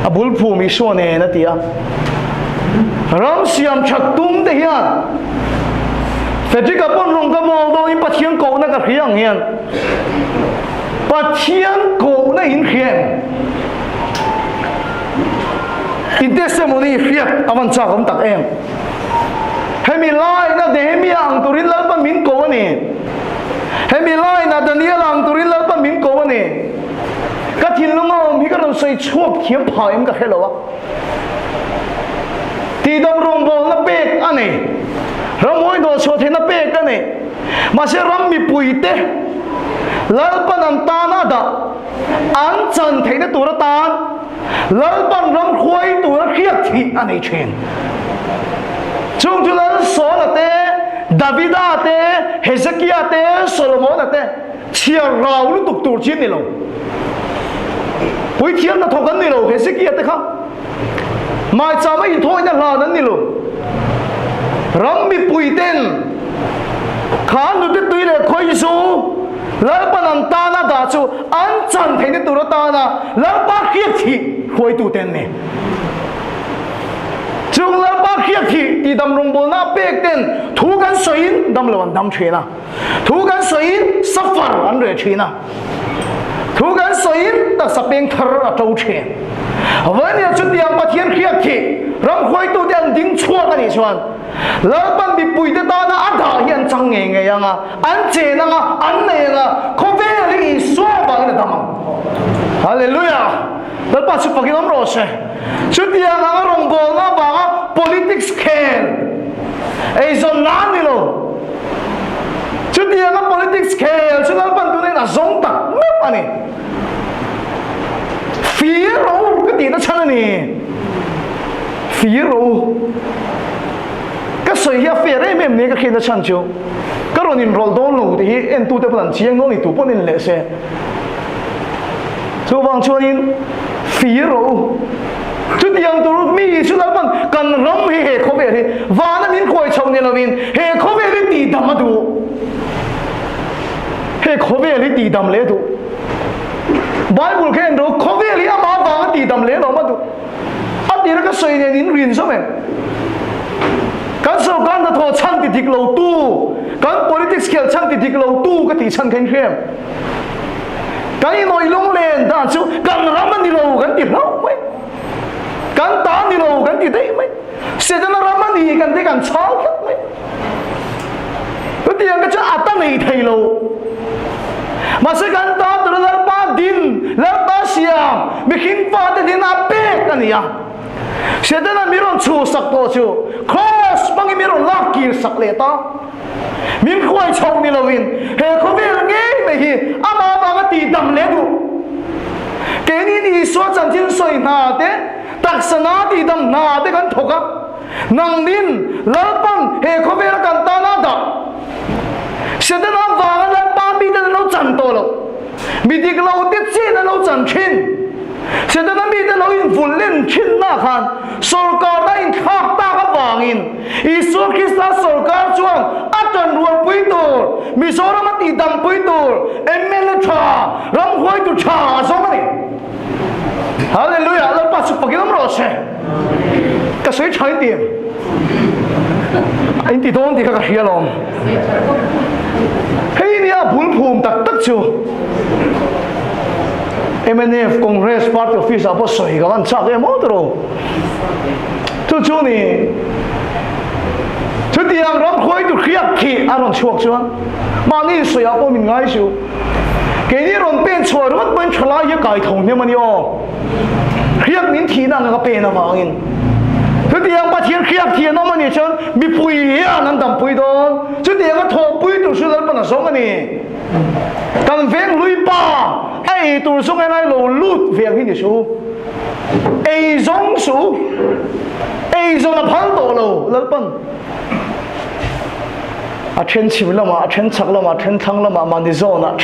abul phu mi so ne na tia ram siam chak tum te hian Frederick apon rong ka mol do in pathian ko na ka khiang hian pathian ko na in khian in testimony khiat awan cha kom tak em hemi lai na Nehemiah ang turin lal pa min ko ni hemi lai na Daniel ang turin lal pa min ko ni ka thin lungom hi ka ron sei chuak thiam pha em ka helowa ti dam rong bol na pek ani ramoi do so the na pek ani ma se ram mi puite lal pan an ta na da an chan the na tur tan lal pan ram khoi tur khiat thi ani chen chung chu lal so la te Davida te Hezekiah te Solomon te chia rau lu tuk tur chin ni lo pui thian na thokan ni lo Hezekiah te kha mai cha mai thoi na la nan ni lo ram mi pui ten khan nu te tui le khoi su lal pan an ta na da chu an chan the ni tur ta na lal pa khiat thi khoi tu ten ne chung lal pa khiat thi ti dam rong bol na pek ten thu kan soin dam lawan dam chena thu kan soin safar an re chena thu kan soin ta sapeng thar a tau chen avani chu tiang pathian khiat thi ram khoi tu den ding chua ka ni chuan lal pan bi pui te ta na adha hian chang nge nge yanga an che na nga an ne nga khove li so ba na damang hallelujah lal pa chu pakin am ro se chu tiang nga rong bol na ba politics khen ei zon na ni lo chu tiang nga politics khen chu lal pan tu ne na zong tak me pa ni fear ro ka ti na chan ni fear ro ka soi ya fear em ne ka khin na chan chu ka ron in rol don lo ti en tu te plan chiang no ni tu pon in le se chu wang chuan in fear ro chu tiang tu mi chu la pan kan ram he he kho be he wa na min khoi chong ne lovin he kho be li ti dam du he kho be li ti dam le du Bible khen ro kho be li ama wa ti dam le no ma du ati ra ka soi ne in rin so me kan so kan da tho chan ti dik lo tu kan politics khel chan ti dik lo tu ka ti chan khen khem kan i noi long len da chu kan ram ni lo kan ti lo mai kan ta ni lo kan ti dei mai se da na ram ni kan ti kan chal khat mai ti ang ka cha ata nei thai lo ma se kan ta tur lar pa din lar pa siam mi khin pa te din a pe kan ya se da na miron chu sak to chu cross bang miron lak ki sak le ta min khoi chong ni lovin he kho ve nge me hi ama ba ga ti dam le du ke ni ni so chan chin soi na te tak sana ti dam na te kan thoka nang din lalpan he kho ve kan ta na da se da na wa ga la pa bi da lo chan to lo mi dik lo te che na lo chan khin se da na mi da lo in ful len khin na khan sorkar da in khak ta ka wangin Isu Krista sarkar chuan atan rual pui tur Mizoram ati dam pui tur MLA tha ram hoi tu tha so mani Hallelujah la pa chu pakilam ro se ka sei chai ti anh ti don ti ka hia lom hei nia phun phum tak tak chu MNF Congress Party Office apo soi ka wan chak em otro chu ni chu tiang ram khoi tu khiak khi aron chuak chuan mani soi apo min ngai chu ke ni ron pen chua ron ban chala ye kai thong ne mani o khiak nin thi na nga pe na ma ngin chu tiang pa thian khiak thian no mani chon mi pui ya nan dam pui don chu tiang a tho pui tu su dal pa na song ani kan veng lui pa ai tu song ai lo lut veng hi ni su ai zong su ai zong na phal do lo lal pan a chen chim lama a chen chak lama chen thang lama ma ni zona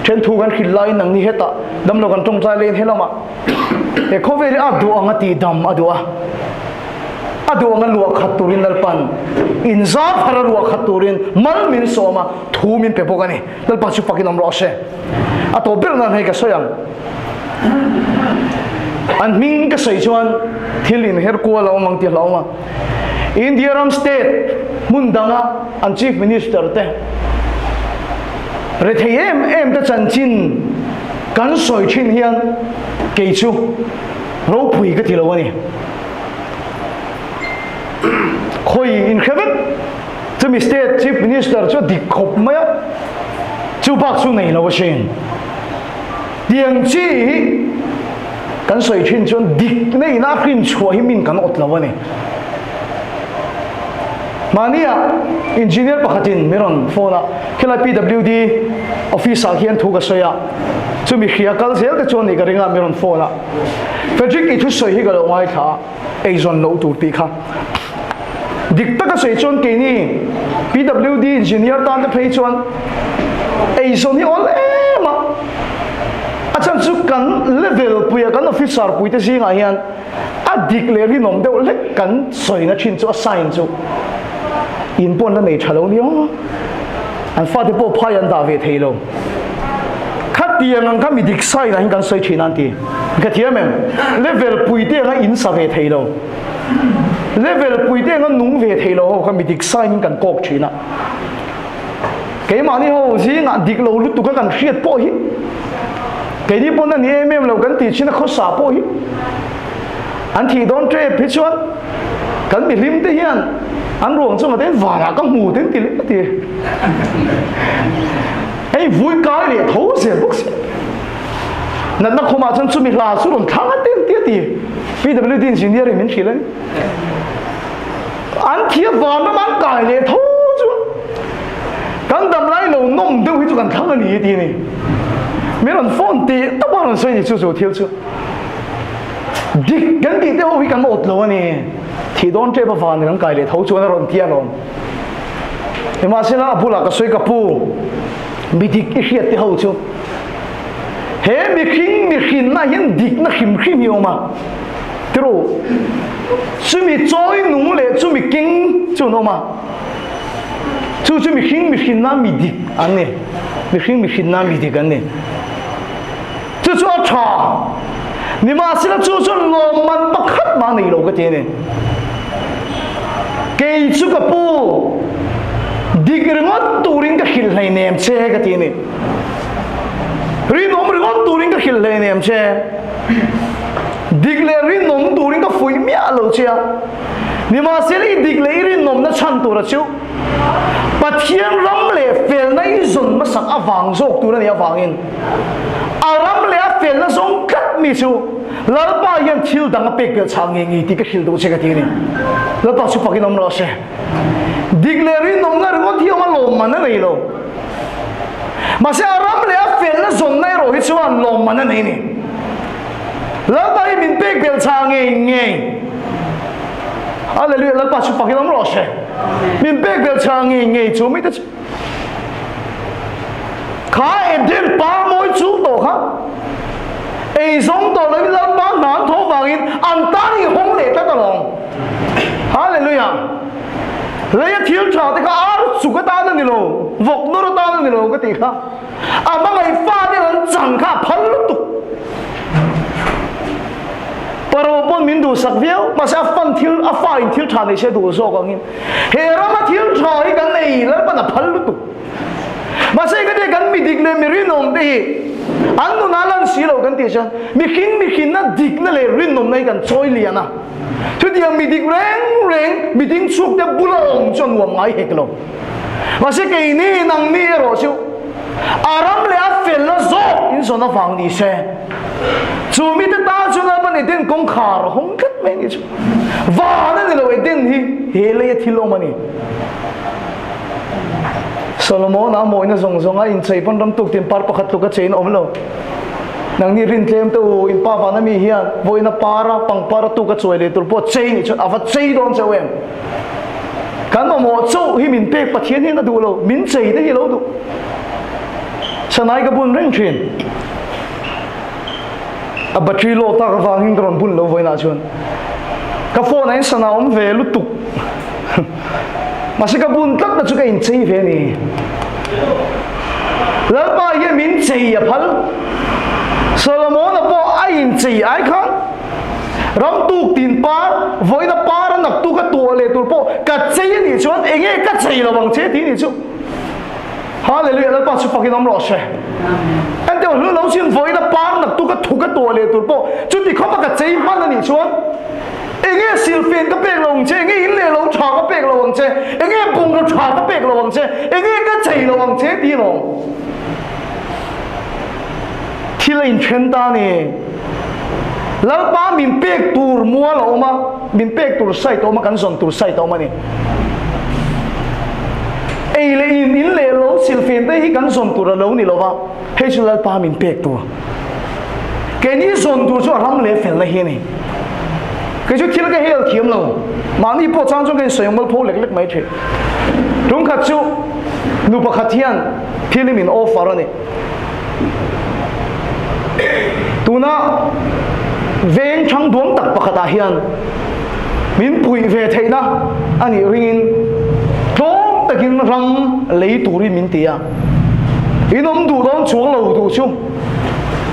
chen thu gan khil lai nang ni heta dam lo kan tong chai len helama e khoveri adu anga ti dam adua adu anga luak khaturin lal pan inza phara luak khaturin mal min soma thu min pe bogani lal pa chu pakin am ro se a to ber na nei ka soyang an ming ka sei chuan thilin her ko lo mang ti lo ma Indiaram state mundanga an chief minister te rethayem em ta chanchin kan soi chin hian ke chu ro phui ka thilo ani khoi in khabat chumi state chief minister chu dik khop maya chu bak chu nei lo shin diang chi kan soi chin chon dik nei na khrin chua hi min kan ot lo ani Mania engineer pakhatin meron phone khela PWD office a hian thu ka soya chumi khia kal zel ka chon ni ka ringa meron phone Frederick itu soi hi ga lo ngai tha azon lo tu ti kha dik ta ka soi chon ke ni PWD engineer tan ta phei chon azon ni all ma achan chu kan level puya kan officer pui te singa hian a declare ni nom de le kan soi na chin chu assign chu in pon la nei thalo ni o an fa de po phai an da ve theilo khat tiang ang ka mi dik sai na hin kan soi thinan ti ka thiam em level pui te nga in sa ve theilo level pui te nga nung ve theilo ho ka mi dik sai hin kan kok thina ke ma ni ho ji nga dik lo lu tu ka kan hriat po hi ke ni pon na ni em lo kan ti china kho sa po hi an thi don tre phichuan kan mi lim te hian an ruộng cho mà đến vả các mù đến tiền lấy tiền ấy vui cái để thấu tiền bốc xí nên nó không mà chân chú mình là chú đồng thắng tiền tiền tiền PWD engineer thì mình chỉ lấy an thiệt vả nó mang cái để thấu chú căn đầm lại lâu nông đều phải chú cần thắng cái gì tiền này mấy lần phone tiền tất bao lần xoay thì chú chú thiếu chú đi gần đi theo huy cần một lâu này thì đón chơi bao phàn thì cái này thấu chuan rồi tiền rồi nhưng mà xem là bula cái suy cái pu bị đi cái hiện thì hậu chu he bị khinh na hiện đi na khim nhiều mà thế rồi chú bị trôi nung lệ chú bị kinh chú nó mà chú bị khinh na bị đi anh này bị khinh na bị đi cái này chú cha nhưng mà xem là chú lo man bắt khát mà này lo cái tiền này cái chú cái pu đi cái ngót turin cái khil này ném xe cái tiền này rin ông rin ngót turin cái khil này ném xe đi cái rin ông turin cái phơi mía lâu xe nhưng mà xem là đi cái rin ông nó chăn tu ra chứ bắt hiền lắm lệ phèn này dồn mà sắc vàng rốt tu ra này vàng in lắm lệ phèn nó giống cắt mi chú lỡ ba yên thiếu đằng bẹt bẹt sang nghe thì cái thiếu đâu chứ cái tiền này lỡ ba chú phải nằm lo xe declare nằm ngay rồi thiếu mà lom mà nó này lo mà sẽ lắm lệ phèn nó dồn này rồi chứ mà lom mà nó này nè lỡ ba yên bẹt bẹt sang nghe Hallelujah lỡ ba chú phải nằm lo xe mình bẹt bẹt sang nghe chú mấy cái khá em thêm ba mỗi chú tổ khác ấy giống tổ lấy lỡ ba nán thố vàng in anh ta đi không để tất cả lòng Hallelujah lấy thiếu trả thì cả chủ cái ta nó nilo vọc nó ta nó nilo cái gì khác mà ngày pha thì là chẳng khác phấn lúc tục pero pun min du sak viau mà sẽ phân thiếu pha in thiếu trả này sẽ đủ số con in hè ra mà thiếu trả cái này là bắt là phấn lúc tục mà sẽ cái đấy gần mi địch lên mi rin nôm đi anh nó nói lần xí lâu gần tí chứ mi khiến nó địch nó lên rin nôm này gần trôi liền à chứ thì mi địch rèn mi địch suốt để bù lông cho nuông ngay hết luôn mà sẽ cái này năng mi rồi chứ aram le afel na zo in so na phang ni se chu mi ta chu na ban eden kong khar hong kat me ni chu va na ni lo eden hi le thilo mani Solomon na mo ina zong a in chei pon ram tuk tin par pakhat tuk a chain om lo nang ni rin tlem to in pa va na mi hian voina para pang para tuk a choi le tur po chain ni chu ava chei don chawem kan mo chu hi min pek pathian hi na du lo min chei de hi lo du sanai ka bun ring thin a battery lo ta ka wang hing kron bun lo voina chun ka phone ai sana om ve lu tuk masih kabun tak na juga inci ve ni lalpa ye min ci ya phal Solomon na po ai inci ai khan ram tu tin par voi na par nak tu ka tu le tu po ka ci ni chuan enge ka ci lo bang che ti ni chu hallelujah lalpa chu pakin om lo she anh tiêu lu lo xin voi na par nak tu ka tu le tu po chu ti kho pa ka ci man ni chuan nghe siêu phiền các bèn lồng che nghe in lệ lồng trà các bèn lồng che nghe bùng cái trà các bèn lồng che nghe cái chảy lồng che đi lồng thì là in chân ta nè lão ba mình bèn tour mua lỗ mà mình bèn tour sai tao mà cắn giòn tour sai tao mà nè ấy là in lệ lồng siêu phiền đấy hi cắn giòn tour lỗ nè lỗ mà hay chú lão ba mình bèn tour cái ní giòn tour cho ram lệ phiền là hi nè cái chú thiếu cái heo kiếm lâu mà đi bộ trang trong cái sử dụng một phố lệch mấy chuyện đúng khát chú nụ bạc khát hiền thì mình offer rồi này tu na ven trăng đuông tắc bạc khát hiền mình bùi về thấy na anh ấy ringin đuông tắc in răng lấy tủ đi mình tiệt in ông đủ đón chuông lâu đủ chung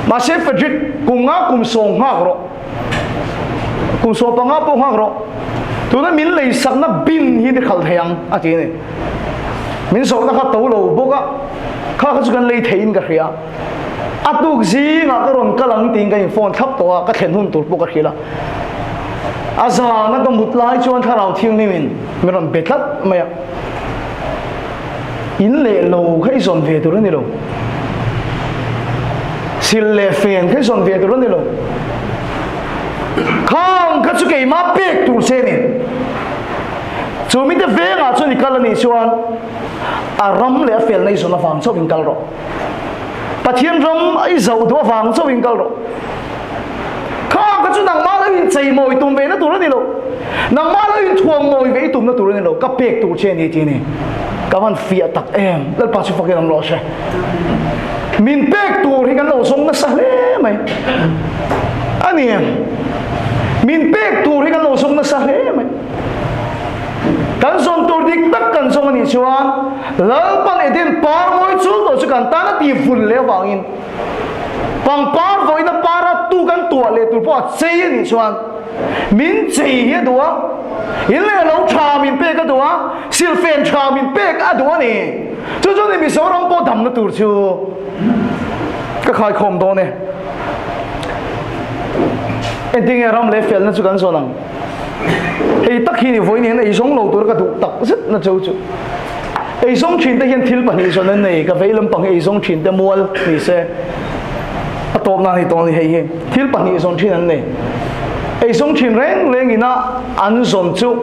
mà sẽ phải dịch cùng ngã cùng song ngã rồi cùng số bằng áp bông hàng rồi, tụi nó mình lấy sắc nó bin hi để khảo thang à chị này, mình số nó khát tàu lâu bốc á, khát cái chuyện lấy thấy in cái gì à tụi gì ngã cái rồng cái lăng tiền cái phone thắp to cái thèn hun tụt bốc cái gì là, à giờ nó có một lái chuan khát lao thiên này mình làm bệt lắm mày, in lệ lâu cái dọn về tụi nó này lâu, xin lệ phèn cái dọn về tụi nó này lâu khang cái chú cái má bẹt tụi xe này chú mình đã về ngã chú đi cái này chuan ram lẽ phèn này số nó vàng số mình cái rồi bắt thiên ram ấy giàu đó vàng số mình cái rồi khang cái chú nàng má nó in chạy mồi tụm về nó tụi nó đi đâu nàng má nó in thuồng mồi về tụm nó tụi nó đi đâu cái bẹt tụi xe này thế này các bạn phía tắc em lên bắt chú phải cái làm lo xe mình bẹt tụi thì cái lỗ sông nó sao thế mày anh em mình bẹt tụi thì cái lỗ sông nó sao thế mày kan som tur dik tak kan som ni chuan lal pan eden par moi chu to chu kan ta na ti fun le wangin pang par voi na para tu kan tua le tu po chei ni chuan min chei hi duwa in le lo tha min pe ka duwa sil fen tha min pe ka duwa ni chu chu ni mi so ram po dam na tur chu ka khai khom do ne ending ram le fel na chu kan so nang ấy tất khi với những ấy sống lâu tuổi cái tụ tập rất là châu chu ấy sống chuyện tới hiện thiếu bản hình cho nên này cái vậy lâm bằng ấy sống chuyện tới mua thì sẽ tôm nào thì tôm thì hay thiếu bản hình sống chuyện này ấy sống chuyện rèn lên người na ăn sống chu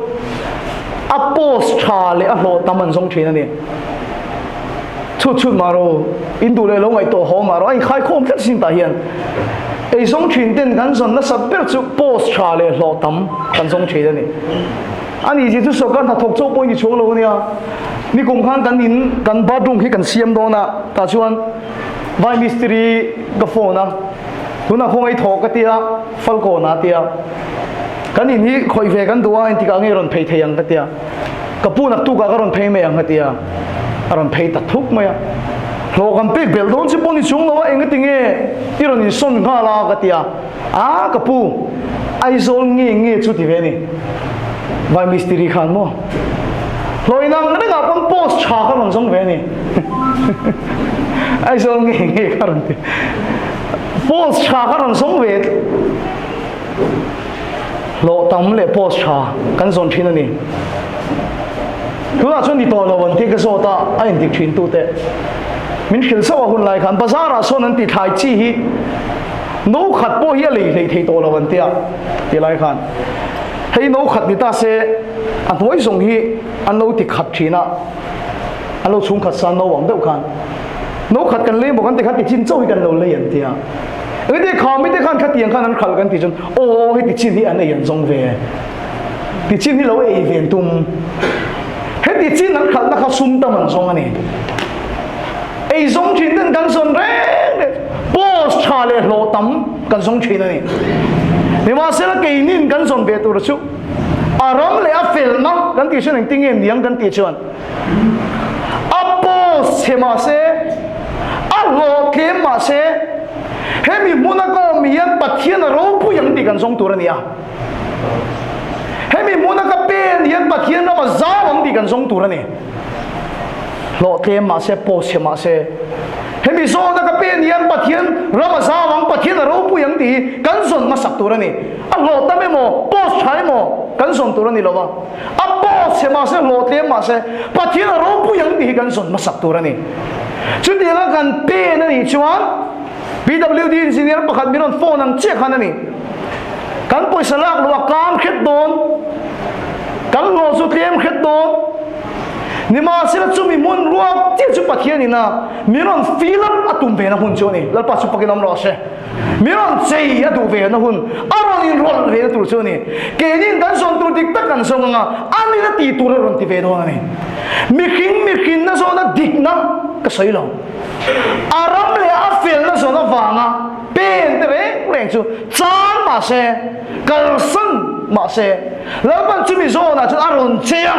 apos trà lệ lo tâm ăn sống chuyện này chút chút mà rồi Indo lệ lâu ngày tổ họ mà rồi anh khai khom rất xin tài hiện ấy sống chuyện tên gan son nó sắp biết chụp post trả lời lo tâm gan sống chuyện này anh ấy chỉ tu sửa gan thà thuộc châu bôi đi chỗ lâu nè ni cùng khăn gan in gan ba dung khi gan xiêm đó na ta chuan vai mystery cái phone na tu na không ai thuộc cái tia phal cổ na tia gan in hi khoi về gan tua anh thì cả nghe rồi thấy thầy ăn cái tia kapu nak tu ka karon phei me ang hatia aron phei ta thuk maya lo kan pek bel don si poni chung lo eng tinge iron in son nga la katia kapu ai zol nge chu ti ve ni vai mistri khan mo loi nang na nga pon post cha ka long song ve ni ai zol nge karon ti post cha ka long song ve lo tam le post cha kan zon thin ani tu la chun di to lo won ti ka so ta ai dik thin tu te min khil so hun lai khan bazara so nan ti thai chi hi no khat po hi le thei to lo won tia ti lai khan hei no khat ni ta se an hoi zong hi an no ti khat thina an lo chung khat san no wang deuh khan no khat kan le mo kan ti khat ti chin chau hi kan lo le yan tia eng ti kha mi te khan khat tiang khan an khal kan ti chun hi ti chin hi an ei yan zong ve ti chin hi lo ei ven tum he ti chin an khal na kha sum ta man zong ani ei zong chin den kan son re post cha le lo tam kan zong chin ani ni ma se la ke nin kan son be tu ru chu aram le a fel na kan ti chen ting en yang kan ti chuan apos se ma se a lo ke ma se he mi munako mi yan pathian ro pu yang ti kan zong tu ra ni a he mi munaka pen yan pathian na ma za wang ti kan zong tu ra ni lo ke ma se po se ma se he mi so na ka pen yan pathian rama za wang pathian ro pu yang ti kan zon ma sak tu ra ni a lo ta me mo pos chai mo kan zon tu ra ni lo wa a po se ma se lo te ma se pathian ro pu yang ti kan zon ma sak tu ra ni chu ti la kan pe na ni chuan PWD engineer pakhat miron phone ang check han ani kan poisa lak lo kan khet don kan lo su tlem khet don ni ma sila chumi mun ruak ti chu pathian ina miron filam atum ve na hun choni lal pa chu pakinam ro se miron chei adu ve na hun aron in rol ve na tur choni ke nin dan son tur dik tak kan song nga ani na ti tur ron ti ve do ani mi king na so na dik na ka sai lo aram le a fel na so na wanga pen te ve reng chu chan ma se kal san ma se la ban chu mi zo na chu aron chea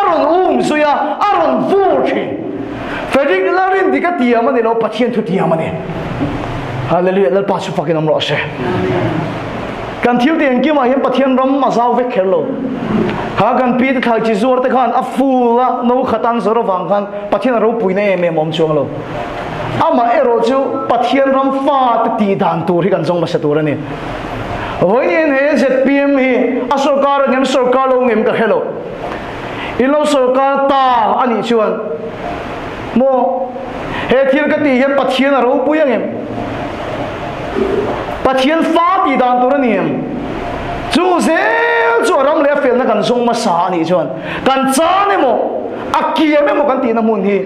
aron suya aron vu chi fedik la rin dikatia ma ne lo pathian thu tia ma ne hallelujah la pa chu fakin am ro se kan thiu te ang ki ma hem pathian ram ma zau ve khelo ha kan pi te thai chi zuar te khan a fula no khatan zoro wang khan pathian ro pui ne me mom chuang lo ama ero chu pathian ram fa te ti dan tur hi kan jong ma sa tur ani hoi nen he ZPM hi a sarkar ngem sarkar lo ngem ka hello ilo sarkar ta ani chuan mo he thil ka ti hem pathian ro pui angem pathian fa ti dan tur ani em chu zel chu ram le fel na kan zong ma sa ani chuan kan cha ne mo akia me mo kan ti na mun hi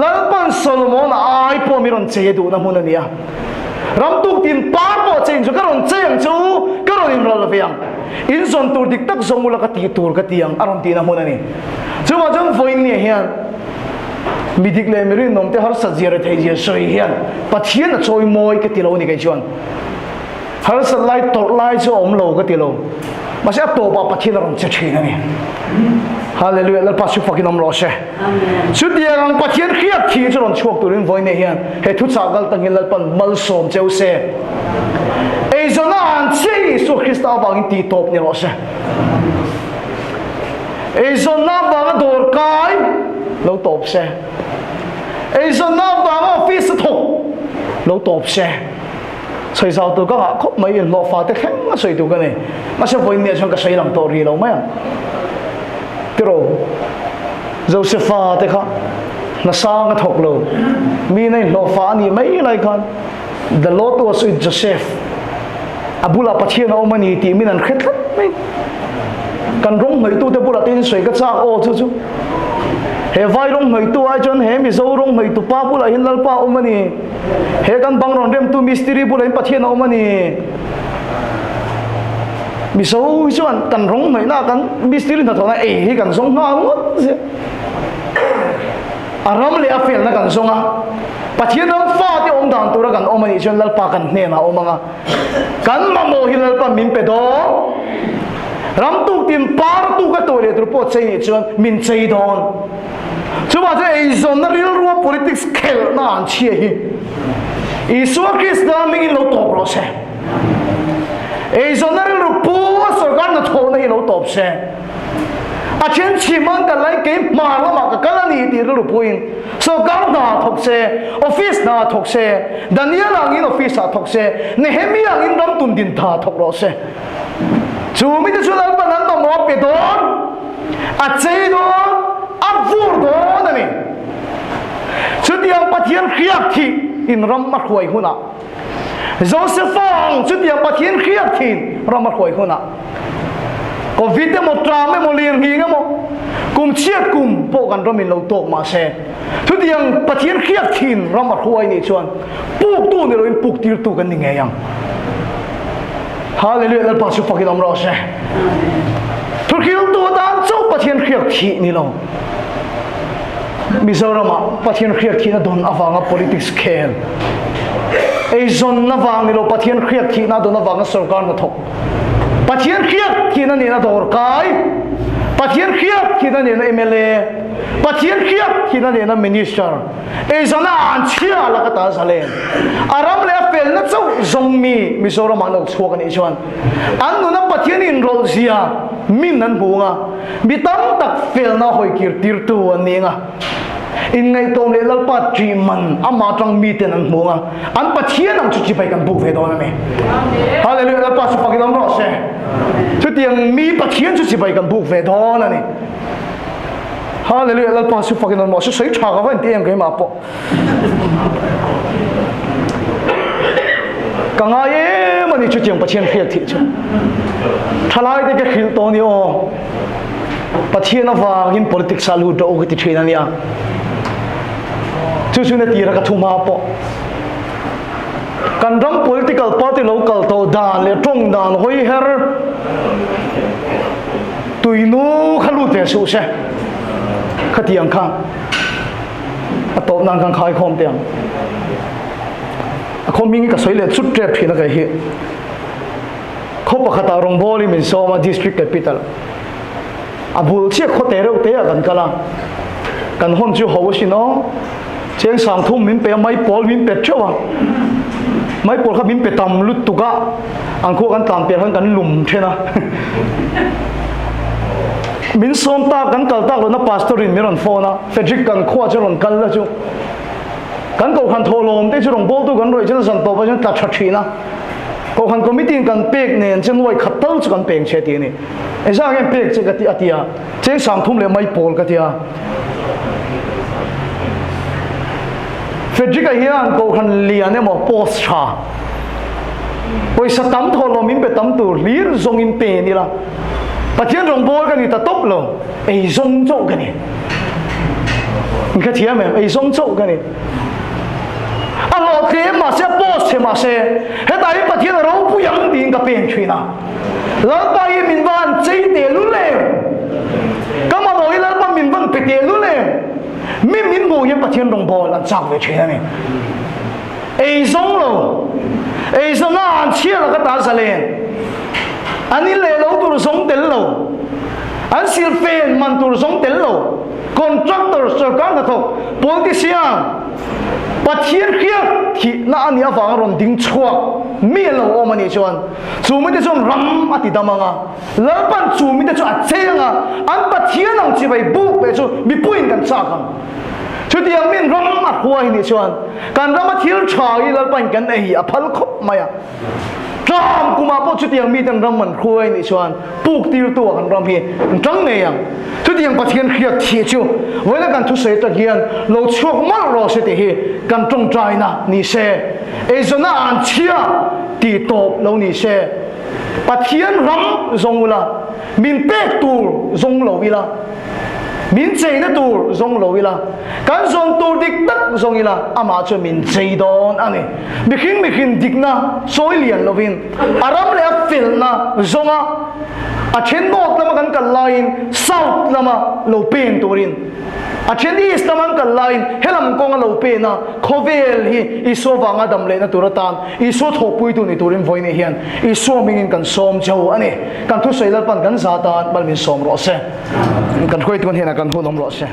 lalpan solomon ai po miron che du na mun ani a ram tu tin pa po chen chu karon cheng chu karon in rol veang in zon tur dik tak zong mula ka ti tur ka tiang aron ti na mun ani chu ma jong voin ni hian midik le mirin nom te har sa jira thai je soi hian pathian na choi moi ka ti lo ni kai chuan har sa lai to lai chu om lo ka ti lo ma sa to pa pathian ron che che na ni hallelujah la pa chu fakin om lo se chu dia ang pathian khiat thi chu ron chuak turin voi ne hian he thu chagal tang hil pan mal som cheu se ei zona an che su Krista bang ti top ni lo se ei zona bang dor kai lo top se ei zona bang office tho lo top se soi sao tu ka khop mai lo fa te kheng ma soi tu ka ne ma se voi ne chang ka sai lang to ri lo ma pero Josepha te kha na sang thok lo mi nei lo fa ni mai lai khan the lot was with Joseph abula pathian o mani ti min an khet mai kan rong mai tu te bula tin soi ka cha o chu he vai rong mai tu ai chon he mi zo rong mai tu pa bula hin lal pa o mani he kan bang ron rem tu mystery bula in pathian o mani mi so chuan kan rong mai na kan mystery na thona hi kan song na ngot se aram le afel na kan songa pathian ram fa ti om dan tu ra kan omani chuan lal pa kan hne na omanga kan ma mo hilal pa min pe do ram tu tim par tu ka to le tu po chei ni chuan min chei don chuwa je ei zon na real ro politics khel na an chia hi Isua Krista mi lo top ro se ei zon na real pu sarkar na tho na lo top se a chen chiman ka lai ke ma lo ma ka kala ni ti ru puin so gar na thok se office na thok se Daniel ang in office a thok se Nehemiah ang in ram tun din tha thok ro se chumi te chulal pa nan to mo pe don a chei don a vur don ani chutiang pathian khiak thi in ram ma khoi huna Joseph ang chutiang pathian khiak thi ram ma khoi huna Covid mo trame mo lir ngi ngamo kum chiat kum po kan ram in lo tok ma se chutiang pathian khiak thin ram ma khoi ni chuan puk tu ni lo in puk tir tu kan ni nge yang Hallelujah lal pa su pakin om ro se Turkil tu dan chau pathian khiak thi ni lo Mizoram pathian khiak thi na don awanga politics khel ei zon na wang ni lo pathian khiak thi na don awanga sarkar na thok pathian khiak thi na ni na dor kai pathian khiak thi na ni na MLA pathian khiak thi na ni na minister ei zona an chia la ka ta salen aram le fel na chau zongmi Mizoram an chhuak ani chuan an nu na pathian in rol zia min nan bunga bitam tak fel na hoi kir tir tu ani nga in ngai tom le lal pa tri man ama tang mi ten an bunga an pathian ang chu chi pai kan bu ve don me hallelujah lal pa su pa ki ro se chu tiang mi pathian chu chi pai kan bu ve don ani hallelujah lal pa su pa ki mo su sei tha ga van tiang ke ma po kanga ye mani chu tiang pathian khiak thi chu thalai de ke khil to ni o pathian awa in politics salu do ke ti thina nia chu chu na ti ra ka thuma po kan ram political party local to dan le tong dan hoi her tuinu khalu te su se khatiang kha atop nang kang khai khom tiang khom ming ka soile chut trap thina ka hi khopa khata rong boli min soma district capital abul che khote ro te kan kala kan hon chu ho si no cheng sang thum min pe mai pol min pe chawa mai pol kha min pe tam lut tu ga ang kho kan tam pe kan lum thena min som ta kan kal ta lo na pastor in miron phone Frederick kan kho charon kal la chu kan ko khan tholom te chu rong bol tu kan roi chen san to ba chen ta thina ko khan committee kan pek nen chen wai khatal chu kan peng che ti ni esa gen pek che ka ti atia cheng sang thum le mai pol ka tia Frederick hian ko khan lian emo post cha oi sa tam tholo min pe tam tu lir zong in pe ni la pathian rong bol ka ni ta top lo ei zong chou ka ni ka thia me ei zong chou ka ni alo te ma se post se ma se he dai pathian ro pu yang ding ka pen thina la pa yi min van chei te lu le ka ma lo la pa min van pe te lu le min ngô ye pathian rong bol an chak ve thina ni ei zong lo ei zong na an chia la ka ta sa len ani le lo tur zong tel lo an sil fen man tur zong tel lo contractor sarkar na thok politician pathian khiak thi na ani awang ron ding chuak mi lo omani chuan chumi te chon ram ati damanga lalpan chumi te chu a chenga an pathian ang chi bai bu pe chu mi puin kan cha kham chu tiang min ram a huai ni chuan kan ram a thil tha i lalpan kan ei a phal khop maya ram kuma po chu tiang mi tan ram man khuai ni chuan puk tir tu kan ram hi tang ne yang chu tiang pathian khiak thi chu wala kan thu se ta hian lo chuak mal ro se te hi kan tong trai na ni se e zona an chia ti top lo ni se pathian ram zongula min pek tur zong lo ila min chei na tur zong lo ila kan zong tur dik tak zong ila ama chu min chei don ani mikhin dik na soi lian lovin aram le fil na zonga a chen nok lama kan kal lain south lama lo pen turin a chen east lama kan lain helam kong lo pen na khovel hi iso wanga dam le na turatan iso thopui tu ni turin voi ni hian iso mingin kan som chau ani kan thu soilal pan kan zatan bal min som ro se kan khoi tun hena kan hu lom ro se